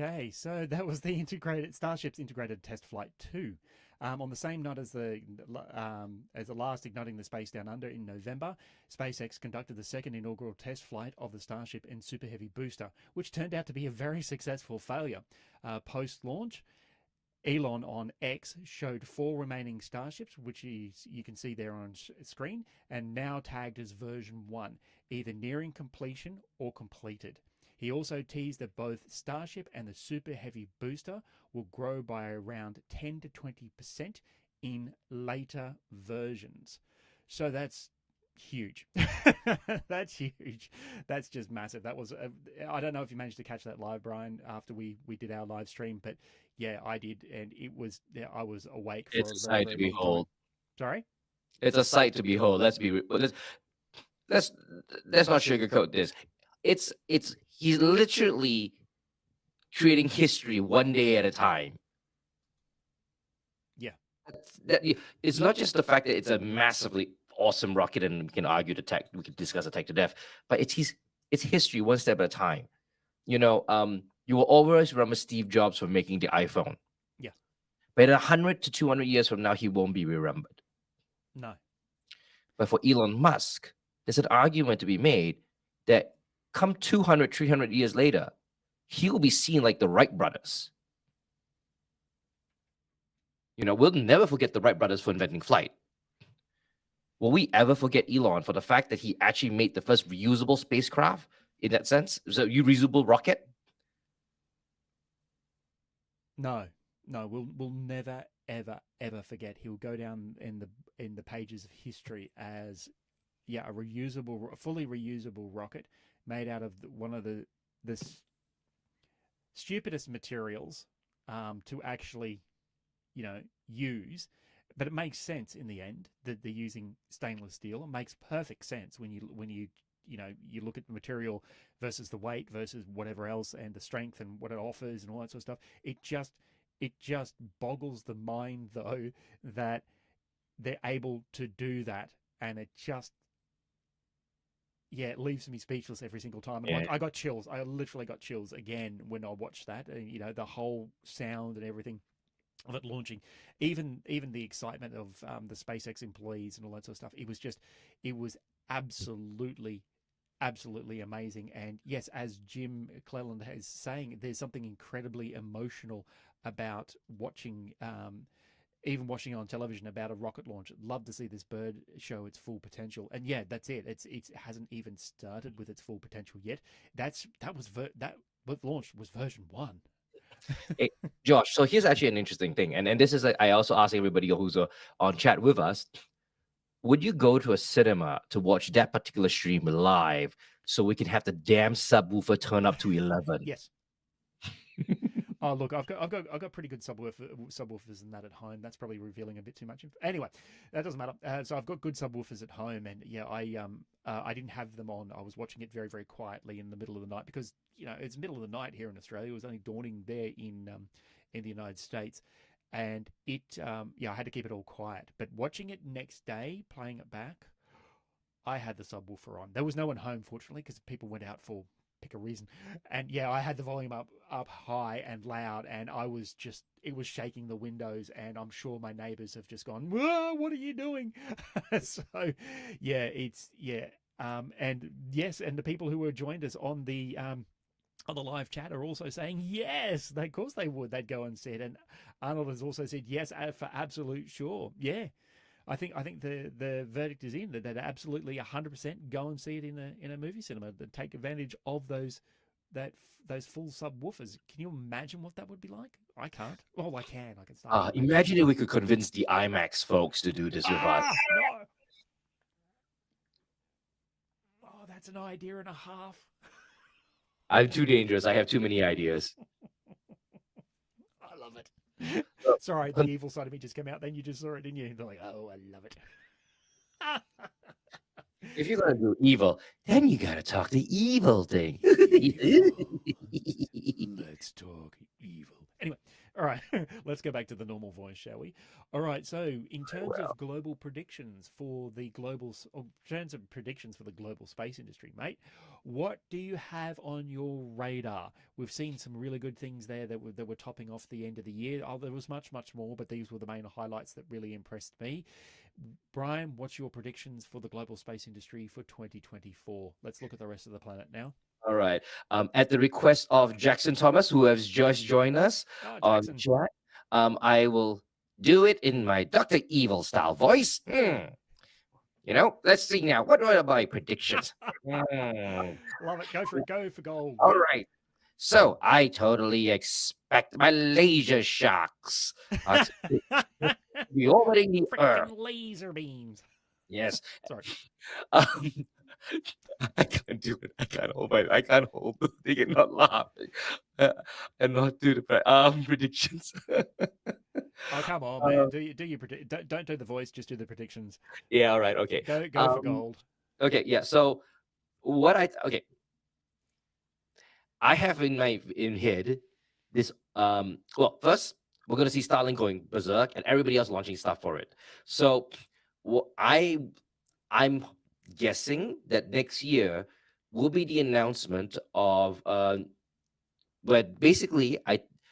Okay, so that was the Starship's integrated test flight 2. On the same night as the last igniting the space down under in November, SpaceX conducted the second inaugural test flight of the Starship and Super Heavy booster, which turned out to be a very successful failure. Post-launch, Elon on X showed 4 remaining Starships, which you can see there on screen, and now tagged as version 1, either nearing completion or completed. He also teased that both Starship and the Super Heavy booster will grow by around 10 to 20% in later versions. So that's huge. That's huge. That's just massive. That was, I don't know if you managed to catch that live, Brian, after we did our live stream, but yeah, I did. And it was, I was awake for It's a a very, sight very to long behold. time. Sorry? It's a sight to behold. Let's not sugarcoat this. It's he's literally creating history one day at a time. Yeah. It's not just the fact that it's a massively awesome rocket and we can argue the tech, we can discuss the tech to death, but it's history one step at a time. You know, you will always remember Steve Jobs for making the iPhone. Yeah. But 100 to 200 years from now, he won't be remembered. No. But for Elon Musk, there's an argument to be made that come 200, 300 years later, he will be seen like the Wright brothers. You know, we'll never forget the Wright brothers for inventing flight. Will we ever forget Elon for the fact that he actually made the first reusable spacecraft in that sense? So reusable rocket? No, we'll never, ever forget. He'll go down in the pages of history as, yeah, a fully reusable rocket made out of one of the stupidest materials to actually, use. But it makes sense in the end that they're using stainless steel. It makes perfect sense when you look at the material versus the weight versus whatever else and the strength and what it offers and all that sort of stuff. It just boggles the mind, though, that they're able to do that, and it just, yeah, it leaves me speechless every single time. And I got chills. I literally got chills again when I watched that. The whole sound and everything of it launching, even the excitement of the SpaceX employees and all that sort of stuff. It was absolutely amazing. And yes, as Jim Cleland is saying, there's something incredibly emotional about watching, even watching on television, about a rocket launch. I'd love to see this bird show its full potential. And yeah, that's it. It hasn't even started with its full potential yet. What launched was version 1. Hey, Josh, so here's actually an interesting thing. And this is, I also ask everybody who's on chat with us, would you go to a cinema to watch that particular stream live so we can have the damn subwoofer turn up to 11? Yes. Oh, look, I've got pretty good subwoofers and that at home. That's probably revealing a bit too much. Anyway, that doesn't matter. So I've got good subwoofers at home, and yeah, I didn't have them on. I was watching it very, very quietly in the middle of the night because it's middle of the night here in Australia. It was only dawning there in the United States, and I had to keep it all quiet. But watching it next day, playing it back, I had the subwoofer on. There was no one home, fortunately, because people went out for pick a reason. And yeah, I had the volume up high and loud, and it was shaking the windows, and I'm sure my neighbors have just gone, whoa, what are you doing? So yeah, and yes, and the people who were joined us on the live chat are also saying yes, of course they would. They'd go and see it. And Arnold has also said yes for absolute sure. Yeah. I think the verdict is in that absolutely 100% go and see it in a movie cinema, that take advantage of those full subwoofers. Can you imagine what that would be like? I can't. Well, I can. I can start. Imagine if we could convince the IMAX folks to do this with us. No. Oh, that's an idea and a half. I'm too dangerous. I have too many ideas. I love it. Sorry, the evil side of me just came out. Then you just saw it, didn't you? They're like, oh, I love it. If you're gonna do evil, then you gotta talk the evil thing. Let's talk evil. Anyway, all right, let's go back to the normal voice, shall we? All right, so in terms Well, of global predictions for the global, or in terms of predictions for the global space industry, mate, what do you have on your radar? We've seen some really good things there that were topping off the end of the year. Oh, there was much, much more, but these were the main highlights that really impressed me. Brian, what's your predictions for the global space industry for 2024? Let's look at the rest of the planet now. all right. At the request of Jackson Thomas, who has just joined us Oh, on Jackson. chat, I will do it in my Dr. Evil style voice. Let's see now. What are my predictions? Love it. Go for it. Go for gold. All right. So I totally expect my laser shocks to be orbiting the Earth. Freaking laser beams. Yes. Sorry. Um, I can't do it. I can't hold the thing and not laughing and not do the predictions. Oh, come on, man. Do you predict? Don't do the voice. Just do the predictions. Yeah. All right. Okay. Go for gold. Okay. Yeah. So okay. I have in head this well, first we're gonna see Starlink going berserk and everybody else launching stuff for it. So I'm guessing that next year will be the announcement of but basically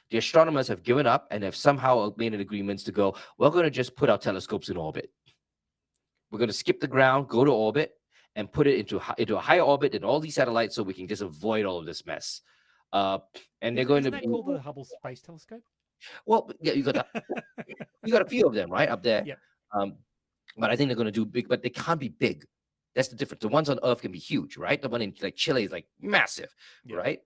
the astronomers have given up and have somehow made an agreement to go, we're gonna just put our telescopes in orbit. We're gonna skip the ground, go to orbit, and put it into a higher orbit than all these satellites so we can just avoid all of this mess. And they're going Isn't to that be called the Hubble Space Telescope? well, yeah, you got a few of them right up there. Yep. But I think they're going to do big, but they can't be big. That's the difference. The ones on Earth can be huge, right? The one in like Chile is like massive, Yep. right?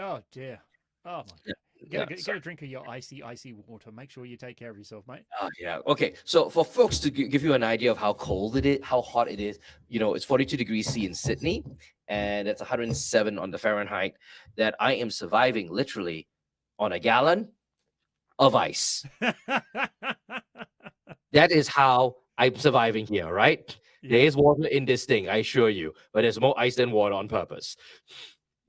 Oh dear. Oh my. Get a drink of your icy water. Make sure you take care of yourself, mate. Oh, yeah. Okay. So for folks to give you an idea of how cold it is, how hot it is, it's 42 degrees C in Sydney, and it's 107 on the Fahrenheit. That I am surviving literally on a gallon of ice. That is how I'm surviving here, right? Yeah. There is water in this thing, I assure you, but there's more ice than water on purpose.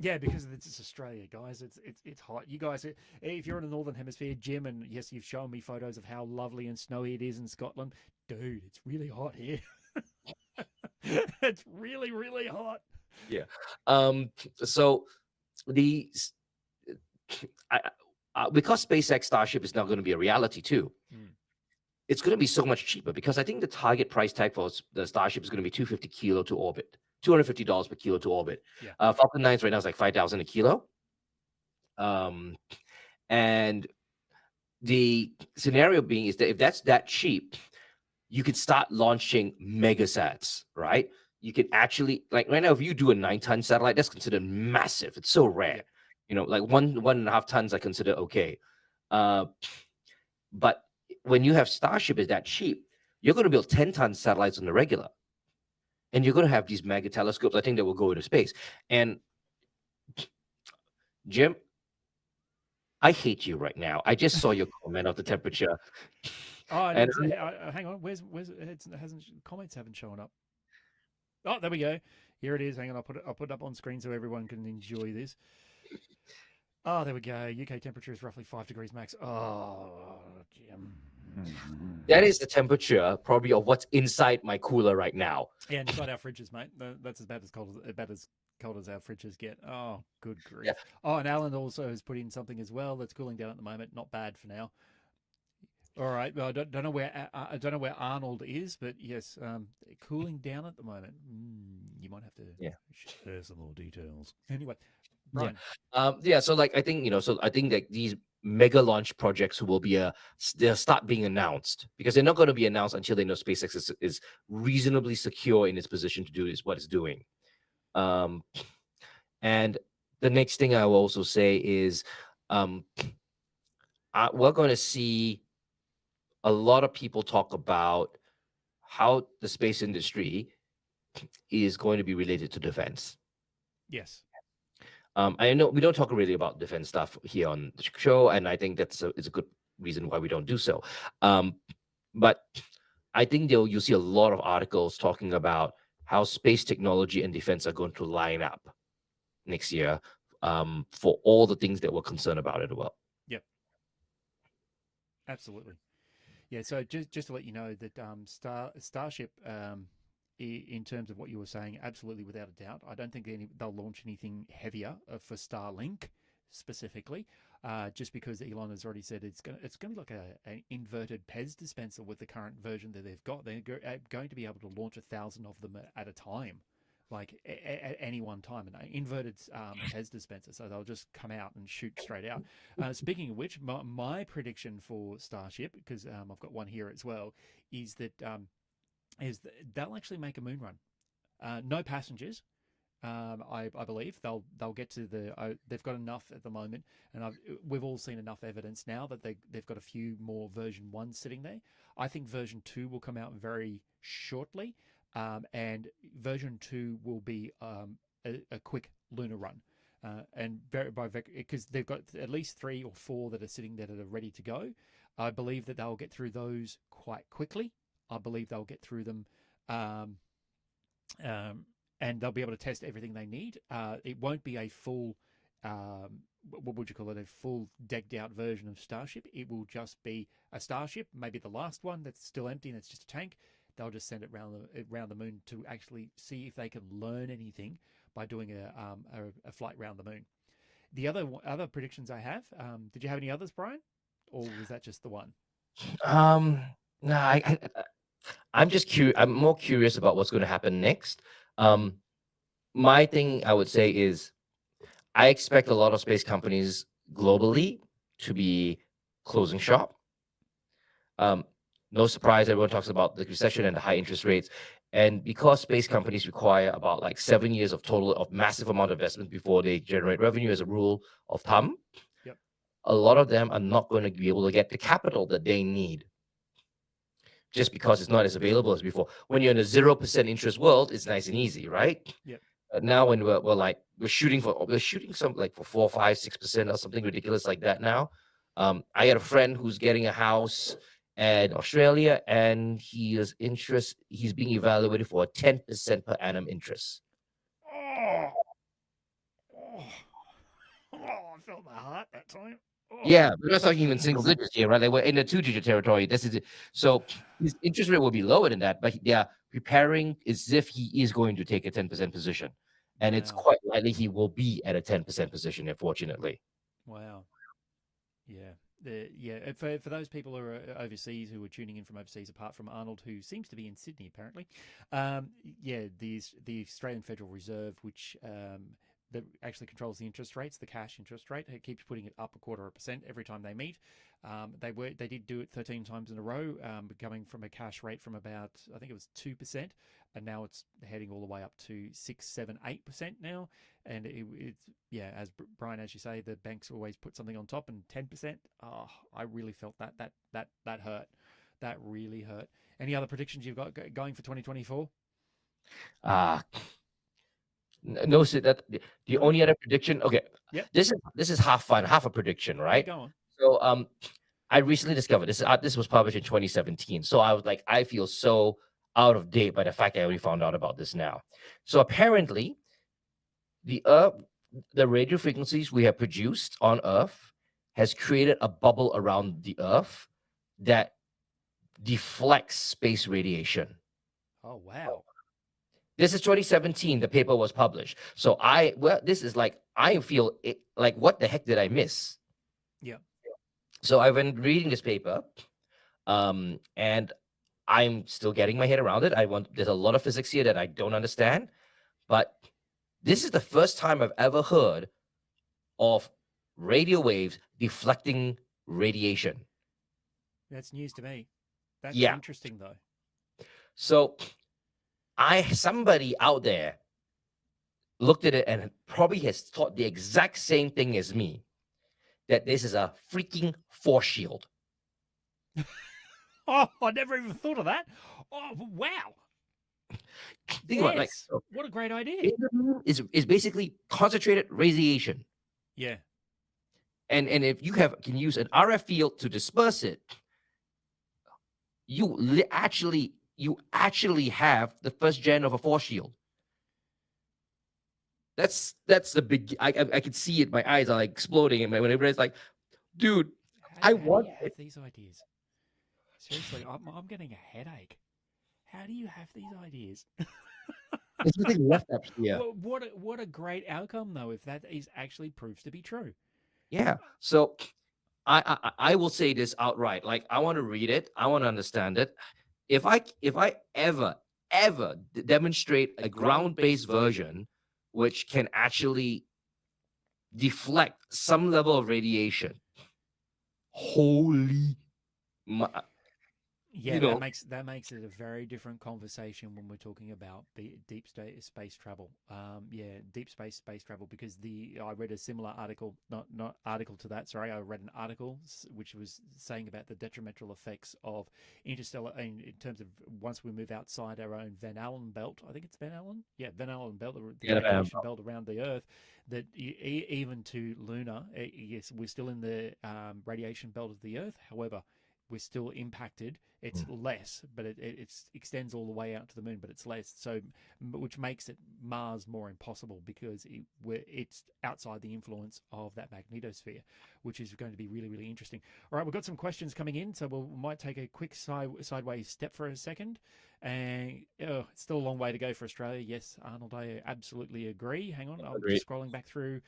Yeah, because it's Australia, guys. It's hot. You guys, if you're in the Northern Hemisphere, Jim, and yes, you've shown me photos of how lovely and snowy it is in Scotland. Dude, it's really hot here. It's really, really hot. Yeah. So because SpaceX Starship is now going to be a reality too. It's going to be so much cheaper because I think the target price tag for the Starship is going to be $250 kilo to orbit. $250 per kilo to orbit. Yeah. Falcon 9s right now is like $5,000 a kilo. And the scenario being is that if that's that cheap, you could start launching megasats, right? You could actually, like right now, if you do a 9-ton satellite, that's considered massive. It's so rare. Yeah. Like 1.5 tons, I consider okay. But when you have Starship is that cheap, you're going to build 10-ton satellites on the regular. And you're going to have these mega telescopes, I think, that will go into space. And Jim, I hate you right now. I just saw your comment of the temperature. Oh, and hang on. Where's comments haven't shown up. Oh, there we go. Here it is. Hang on, I'll put it up on screen so everyone can enjoy this. Oh, there we go. UK temperature is roughly 5 degrees max. Oh, Jim. That is the temperature probably of what's inside my cooler right now. Yeah, inside our fridges, mate. That's about as cold as our fridges get. Oh, good grief. Yeah. Oh, and Alan also has put in something as well that's cooling down at the moment. Not bad for now. All right. Well, I don't know where Arnold is, but yes, cooling down at the moment. You might have to share some more details. Anyway, Brian. Yeah. So like I think I think that these mega launch projects will be they'll start being announced because they're not going to be announced until they know SpaceX is reasonably secure in its position to do what it's doing. And the next thing I will also say is we're going to see a lot of people talk about how the space industry is going to be related to defense. Yes. I know we don't talk really about defense stuff here on the show, and I think it's a good reason why we don't do so. But I think you'll see a lot of articles talking about how space technology and defense are going to line up next year for all the things that we're concerned about as well. Yep, absolutely. Yeah, so just to let you know that Starship, in terms of what you were saying, absolutely without a doubt. I don't think they'll launch anything heavier for Starlink specifically, just because Elon has already said it's going to be like an inverted Pez dispenser with the current version that they've got. They're going to be able to launch 1,000 of them at a time, like at any one time, an inverted Pez dispenser. So they'll just come out and shoot straight out. Speaking of which, my prediction for Starship, because I've got one here as well, is that they'll actually make a moon run. No passengers. I believe they'll get to they've got enough at the moment, and we've all seen enough evidence now that they've got a few more version 1 sitting there. I think version 2 will come out very shortly, and version 2 will be a quick lunar run, and because they've got at least 3 or 4 that are sitting there that are ready to go. I believe that they'll get through those quite quickly. I believe they'll get through them. And they'll be able to test everything they need. It won't be a full, what would you call it, a full decked out version of Starship. It will just be a Starship, maybe the last one that's still empty and it's just a tank. They'll just send it around the moon to actually see if they can learn anything by doing a flight around the moon. The other predictions I have, did you have any others, Brian? Or was that just the one? No, I'm just curious. I'm more curious about what's going to happen next. My thing I would say is I expect a lot of space companies globally to be closing shop. No surprise, everyone talks about the recession and the high interest rates. And because space companies require about like 7 years of massive amount of investment before they generate revenue as a rule of thumb, Yep. A lot of them are not going to be able to get the capital that they need, just because it's not as available as before. When you're in a 0% interest world, it's nice and easy, right? Yep. Now when we're shooting some like for 4, 5, 6% or something ridiculous like that now. I had a friend who's getting a house in Australia, and he's being evaluated for a 10% per annum interest. Oh, I felt my heart that time. Oh. Yeah, we're not talking even single digits here, right? Like we're in the 2-digit territory. This is it. So his interest rate will be lower than that, but they are preparing as if he is going to take a 10% position. And it's Wow. quite likely he will be at a 10% position, unfortunately. Wow. Yeah. For those people who are overseas, who are tuning in from overseas, apart from Arnold, who seems to be in Sydney apparently, the Australian Federal Reserve, which that actually controls the interest rates, the cash interest rate, it keeps putting it up 0.25% every time they meet. They did do it 13 times in a row, coming from a cash rate from about, I think it was 2%, and now it's heading all the way up to 6, 7, 8% now. And it's as Brian, as you say, the banks always put something on top, and 10%. Oh, I really felt that hurt. That really hurt. Any other predictions you've got going for 2024? No, so that the only other prediction. Okay, Yep. This is half fun, half a prediction, right? Go on. So I recently discovered this. This was published in 2017. So I was like, I feel so out of date by the fact I only found out about this now. So apparently, the radio frequencies we have produced on Earth has created a bubble around the Earth that deflects space radiation. Oh wow. This is 2017. The paper was published. So this is like, I feel it, like, what the heck did I miss? Yeah. So I've been reading this paper, and I'm still getting my head around it. There's a lot of physics here that I don't understand, but this is the first time I've ever heard of radio waves deflecting radiation. That's news to me. That's Yeah. interesting though. So somebody out there looked at it and probably has thought the exact same thing as me, that this is a freaking force shield. Oh, I never even thought of that. Oh, wow. Think about it, like, what a great idea. Is basically concentrated radiation. Yeah. And if you can use an RF field to disperse it, you actually have the first gen of a force shield. That's the big. I could see it. My eyes are like exploding, and whenever it's like, dude, I How do want you it. have these ideas? Seriously, I'm getting a headache. How do you have these ideas? There's nothing left up here. What a great outcome though if that is actually proves to be true. Yeah. So I will say this outright. Like I want to read it. I want to understand it. If I ever demonstrate a ground based version which can actually deflect some level of radiation, holy, ma- Yeah, you that know, makes it a very different conversation when we're talking about the space travel. Yeah, space travel because the I read a similar article, not article to that. Sorry, I read an article which was saying about the detrimental effects of interstellar in terms of once we move outside our own Van Allen belt. I think it's Van Allen. Yeah, Van Allen belt, the yeah, radiation belt around the Earth. That even to lunar, yes, we're still in the radiation belt of the Earth. However, we're still impacted. It's less, but it extends all the way out to the moon, but it's less. So, which makes it Mars more impossible because it's outside the influence of that magnetosphere, which is going to be really, really interesting. All right, we've got some questions coming in, so we might take a quick sideways step for a second. And it's still a long way to go for Australia. Yes, Arnold, I absolutely agree. Hang on, I'm agreed. just scrolling back through.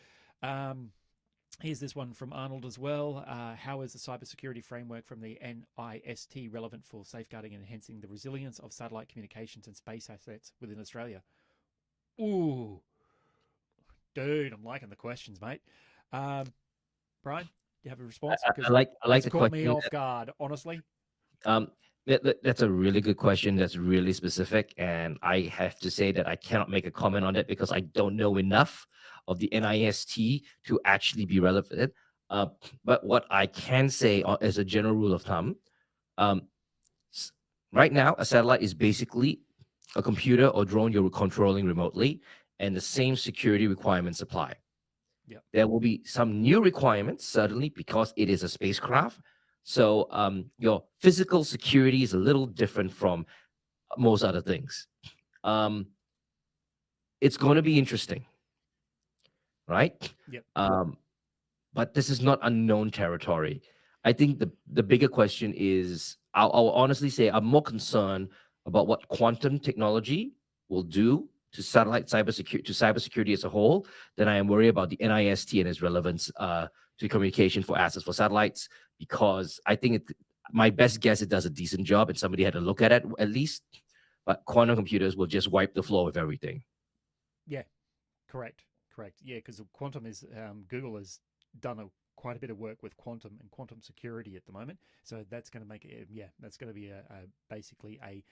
Here's this one from Arnold as well. How is the cybersecurity framework from the NIST relevant for safeguarding and enhancing the resilience of satellite communications and space assets within Australia? Ooh, dude, I'm liking the questions, mate. Brian, do you have a response? I, Because I like that's the caught me question. off guard, honestly. Um, that's a really good question. That's really specific, and I have to say that I cannot make a comment on it because I don't know enough of the NIST to actually be relevant. Uh, but what I can say as a general rule of thumb, um, right now, a satellite is basically a computer or drone you're controlling remotely, and the same security requirements apply. Yep. There will be some new requirements, certainly, because it is a spacecraft. So your physical security is a little different from most other things. Um, it's going to be interesting, right? Yep. But this is not unknown territory. I think the bigger question is, I'll honestly say I'm more concerned about what quantum technology will do to satellite cybersecurity as a whole than I am worried about the NIST and its relevance to communication for assets for satellites, because I think my best guess it does a decent job and somebody had to look at it at least. But quantum computers will just wipe the floor with everything. Yeah. Correct. Correct. Yeah, because quantum is Google has done quite a bit of work with quantum and quantum security at the moment. So that's going to make it. Yeah, that's going to be basically a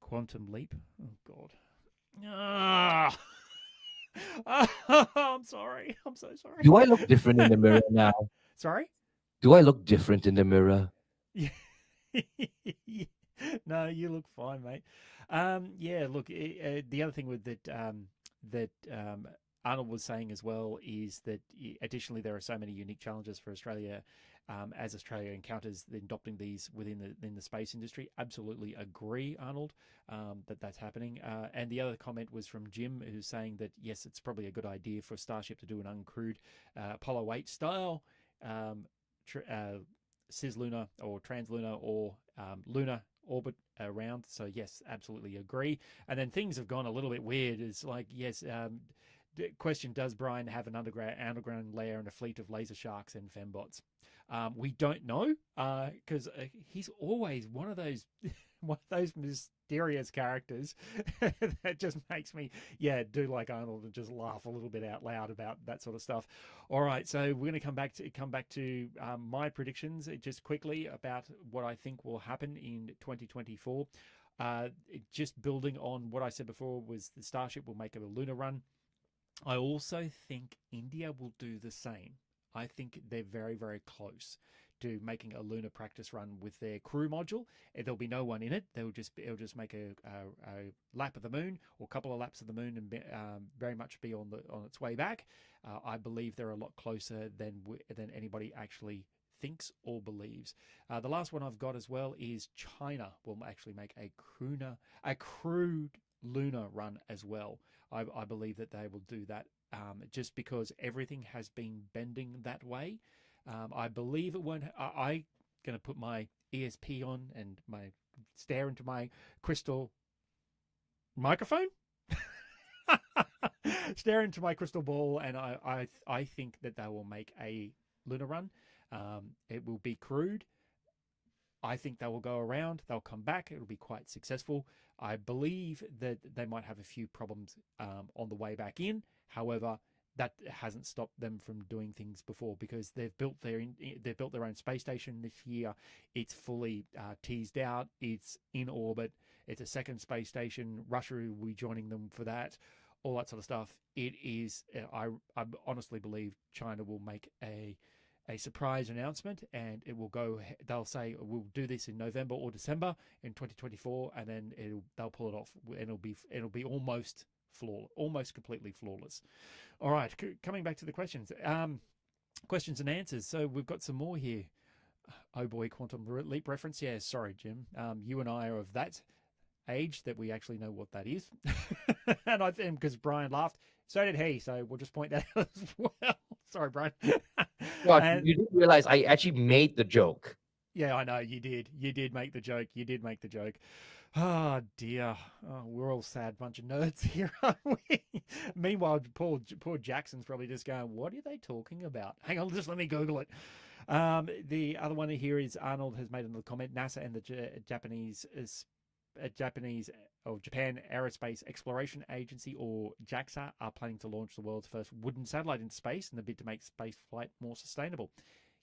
quantum leap. Oh God. Ah. I'm sorry. I'm so sorry. Do I look different in the mirror now? Sorry? Do I look different in the mirror? Yeah. No, you look fine, mate. Yeah, look, the other thing with that Arnold was saying as well is that additionally there are so many unique challenges for Australia as Australia encounters adopting these in the space industry. Absolutely agree, Arnold, that that's happening. And the other comment was from Jim, who's saying that yes, it's probably a good idea for Starship to do an uncrewed Apollo 8 style. Cislunar or translunar or lunar orbit around. So yes, absolutely agree. And then things have gone a little bit weird. It's like yes, question: does Brian have an underground layer and a fleet of laser sharks and fembots? We don't know because he's always one of those mysterious characters that just makes me do like Arnold and just laugh a little bit out loud about that sort of stuff. All right, so we're going to come back to my predictions just quickly about what I think will happen in 2024. Just building on what I said before was the Starship will make a lunar run. I also think India will do the same. I think they're very, very close to making a lunar practice run with their crew module. There'll be no one in it. It'll just make a lap of the moon or a couple of laps of the moon and very much be on its way back. I believe they're a lot closer than anybody actually thinks or believes. The last one I've got as well is China will actually make a crewed lunar run as well. I believe that they will do that just because everything has been bending that way. I believe it won't. I'm going to put my ESP on and stare into my crystal microphone. Stare into my crystal ball, and I think that they will make a lunar run. It will be crude. I think they will go around. They'll come back. It'll be quite successful. I believe that they might have a few problems on the way back in. However, that hasn't stopped them from doing things before, because they've built their own space station this year. It's fully teased out. It's in orbit. It's a second space station. Russia will be joining them for that. All that sort of stuff. It is. I honestly believe China will make a surprise announcement, and it will go. They'll say we'll do this in November or December in 2024, and then they'll pull it off, and it'll be almost flawless, almost completely flawless. All right, coming back to the questions, questions and answers. So we've got some more here. Oh boy, quantum leap reference. Yeah, sorry, Jim. You and I are of that age that we actually know what that is. And I think because Brian laughed, so did he. So we'll just point that out as well. Sorry, Brian. God, you didn't realize I actually made the joke. Yeah, I know you did. You did make the joke. You did make the joke. Oh dear. Oh, we're all sad bunch of nerds here, aren't we? Meanwhile, poor Jackson's probably just going, "What are they talking about?" Hang on, just let me Google it. The other one here is Arnold has made another comment. NASA and the Japanese or Japan Aerospace Exploration Agency, or JAXA, are planning to launch the world's first wooden satellite into space in the bid to make space flight more sustainable.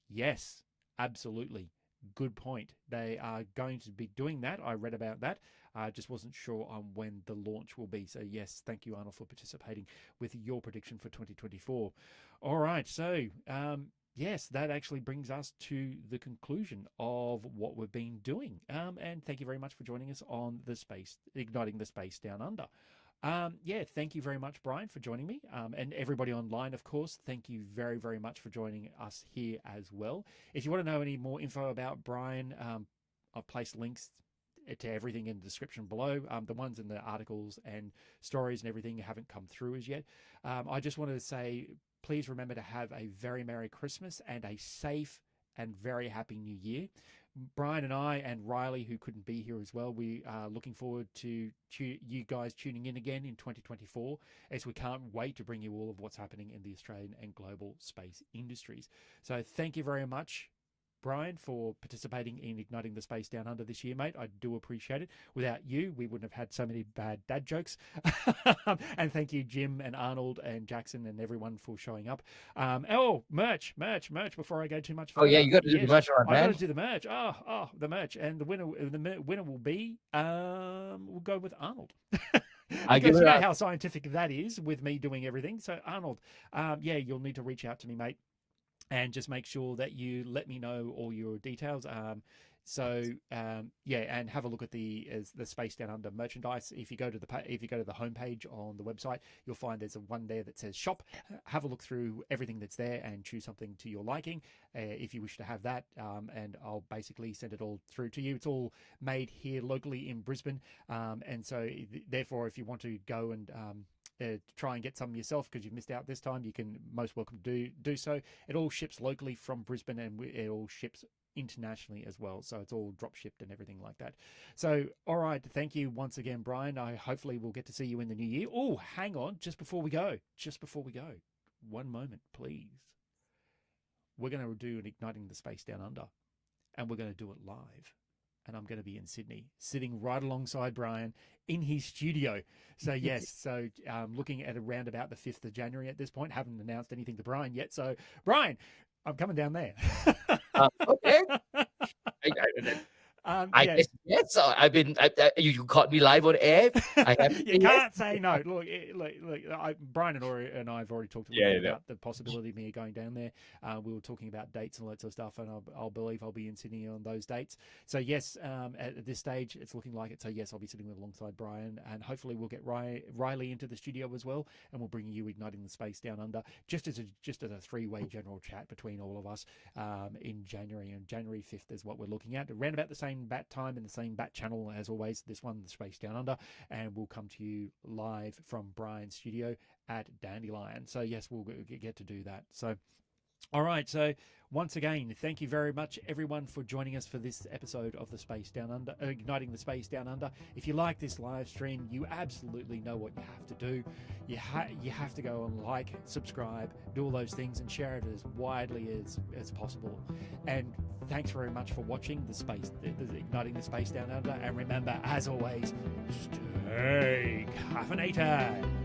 Yes, absolutely. Good point. They are going to be doing that. I read about that. I just wasn't sure on when the launch will be. So yes, thank you, Arnold, for participating with your prediction for 2024. All right. So yes, that actually brings us to the conclusion of what we've been doing. And thank you very much for joining us on Igniting the Space Down Under. Yeah, thank you very much, Brian, for joining me. And everybody online, of course, thank you very, very much for joining us here as well. If you want to know any more info about Brian, I've placed links to everything in the description below. The ones in the articles and stories and everything haven't come through as yet. I just wanted to say, please remember to have a very Merry Christmas and a safe and very happy New Year. Brian and I and Riley, who couldn't be here as well, we are looking forward to you guys tuning in again in 2024, as we can't wait to bring you all of what's happening in the Australian and global space industries. So thank you very much, Brian, for participating in Igniting the Space Down Under this year, mate. I do appreciate it. Without you, we wouldn't have had so many bad dad jokes. And thank you, Jim and Arnold and Jackson and everyone, for showing up. Merch, before I go too much further. Oh yeah, you got to do the merch, man. I got to do the merch. Oh, the merch. And the winner will be, we'll go with Arnold. Because you know how scientific that is with me doing everything. So Arnold, yeah, you'll need to reach out to me, mate. And just make sure that you let me know all your details. Yeah, and have a look at the Space Down Under merchandise. If you go to the homepage on the website, you'll find there's one there that says shop. Have a look through everything that's there and choose something to your liking if you wish to have that. And I'll basically send it all through to you. It's all made here locally in Brisbane, and so therefore, if you want to go and try and get some yourself because you've missed out this time, you can most welcome do so. It all ships locally from Brisbane, and it all ships internationally as well, so it's all drop shipped and everything like that. So all right, thank you once again, Brian. I hopefully will get to see you in the new year. Oh, hang on, just before we go, one moment please. We're going to do an Igniting the Space Down Under, and we're going to do it live. And I'm going to be in Sydney, sitting right alongside Brian in his studio. So yes, so looking at around about the 5th of January at this point. Haven't announced anything to Brian yet. So Brian, I'm coming down there. Okay. Yes. You caught me live on air. You can't say no. Look, Brian and I have already talked a little bit about the possibility of me going down there. We were talking about dates and all that sort of stuff, and I'll believe I'll be in Sydney on those dates. So yes, at this stage, it's looking like it. So yes, I'll be sitting alongside Brian, and hopefully we'll get Riley into the studio as well, and we'll bring you Igniting the Space Down Under, just as a 3-way general chat between all of us in January. And January 5th is what we're looking at, around about the same same bat time and the same bat channel as always. This one, the Space Down Under, and we'll come to you live from Brian's studio at Dandelion. So yes, we'll get to do that. So. All right, so once again, thank you very much, everyone, for joining us for this episode of the Space Down Under, Igniting the Space Down Under. If you like this live stream, you absolutely know what you have to do. You have to go and like, subscribe, do all those things, and share it as widely as possible. And thanks very much for watching the Igniting the Space Down Under. And remember, as always, stay caffeinated.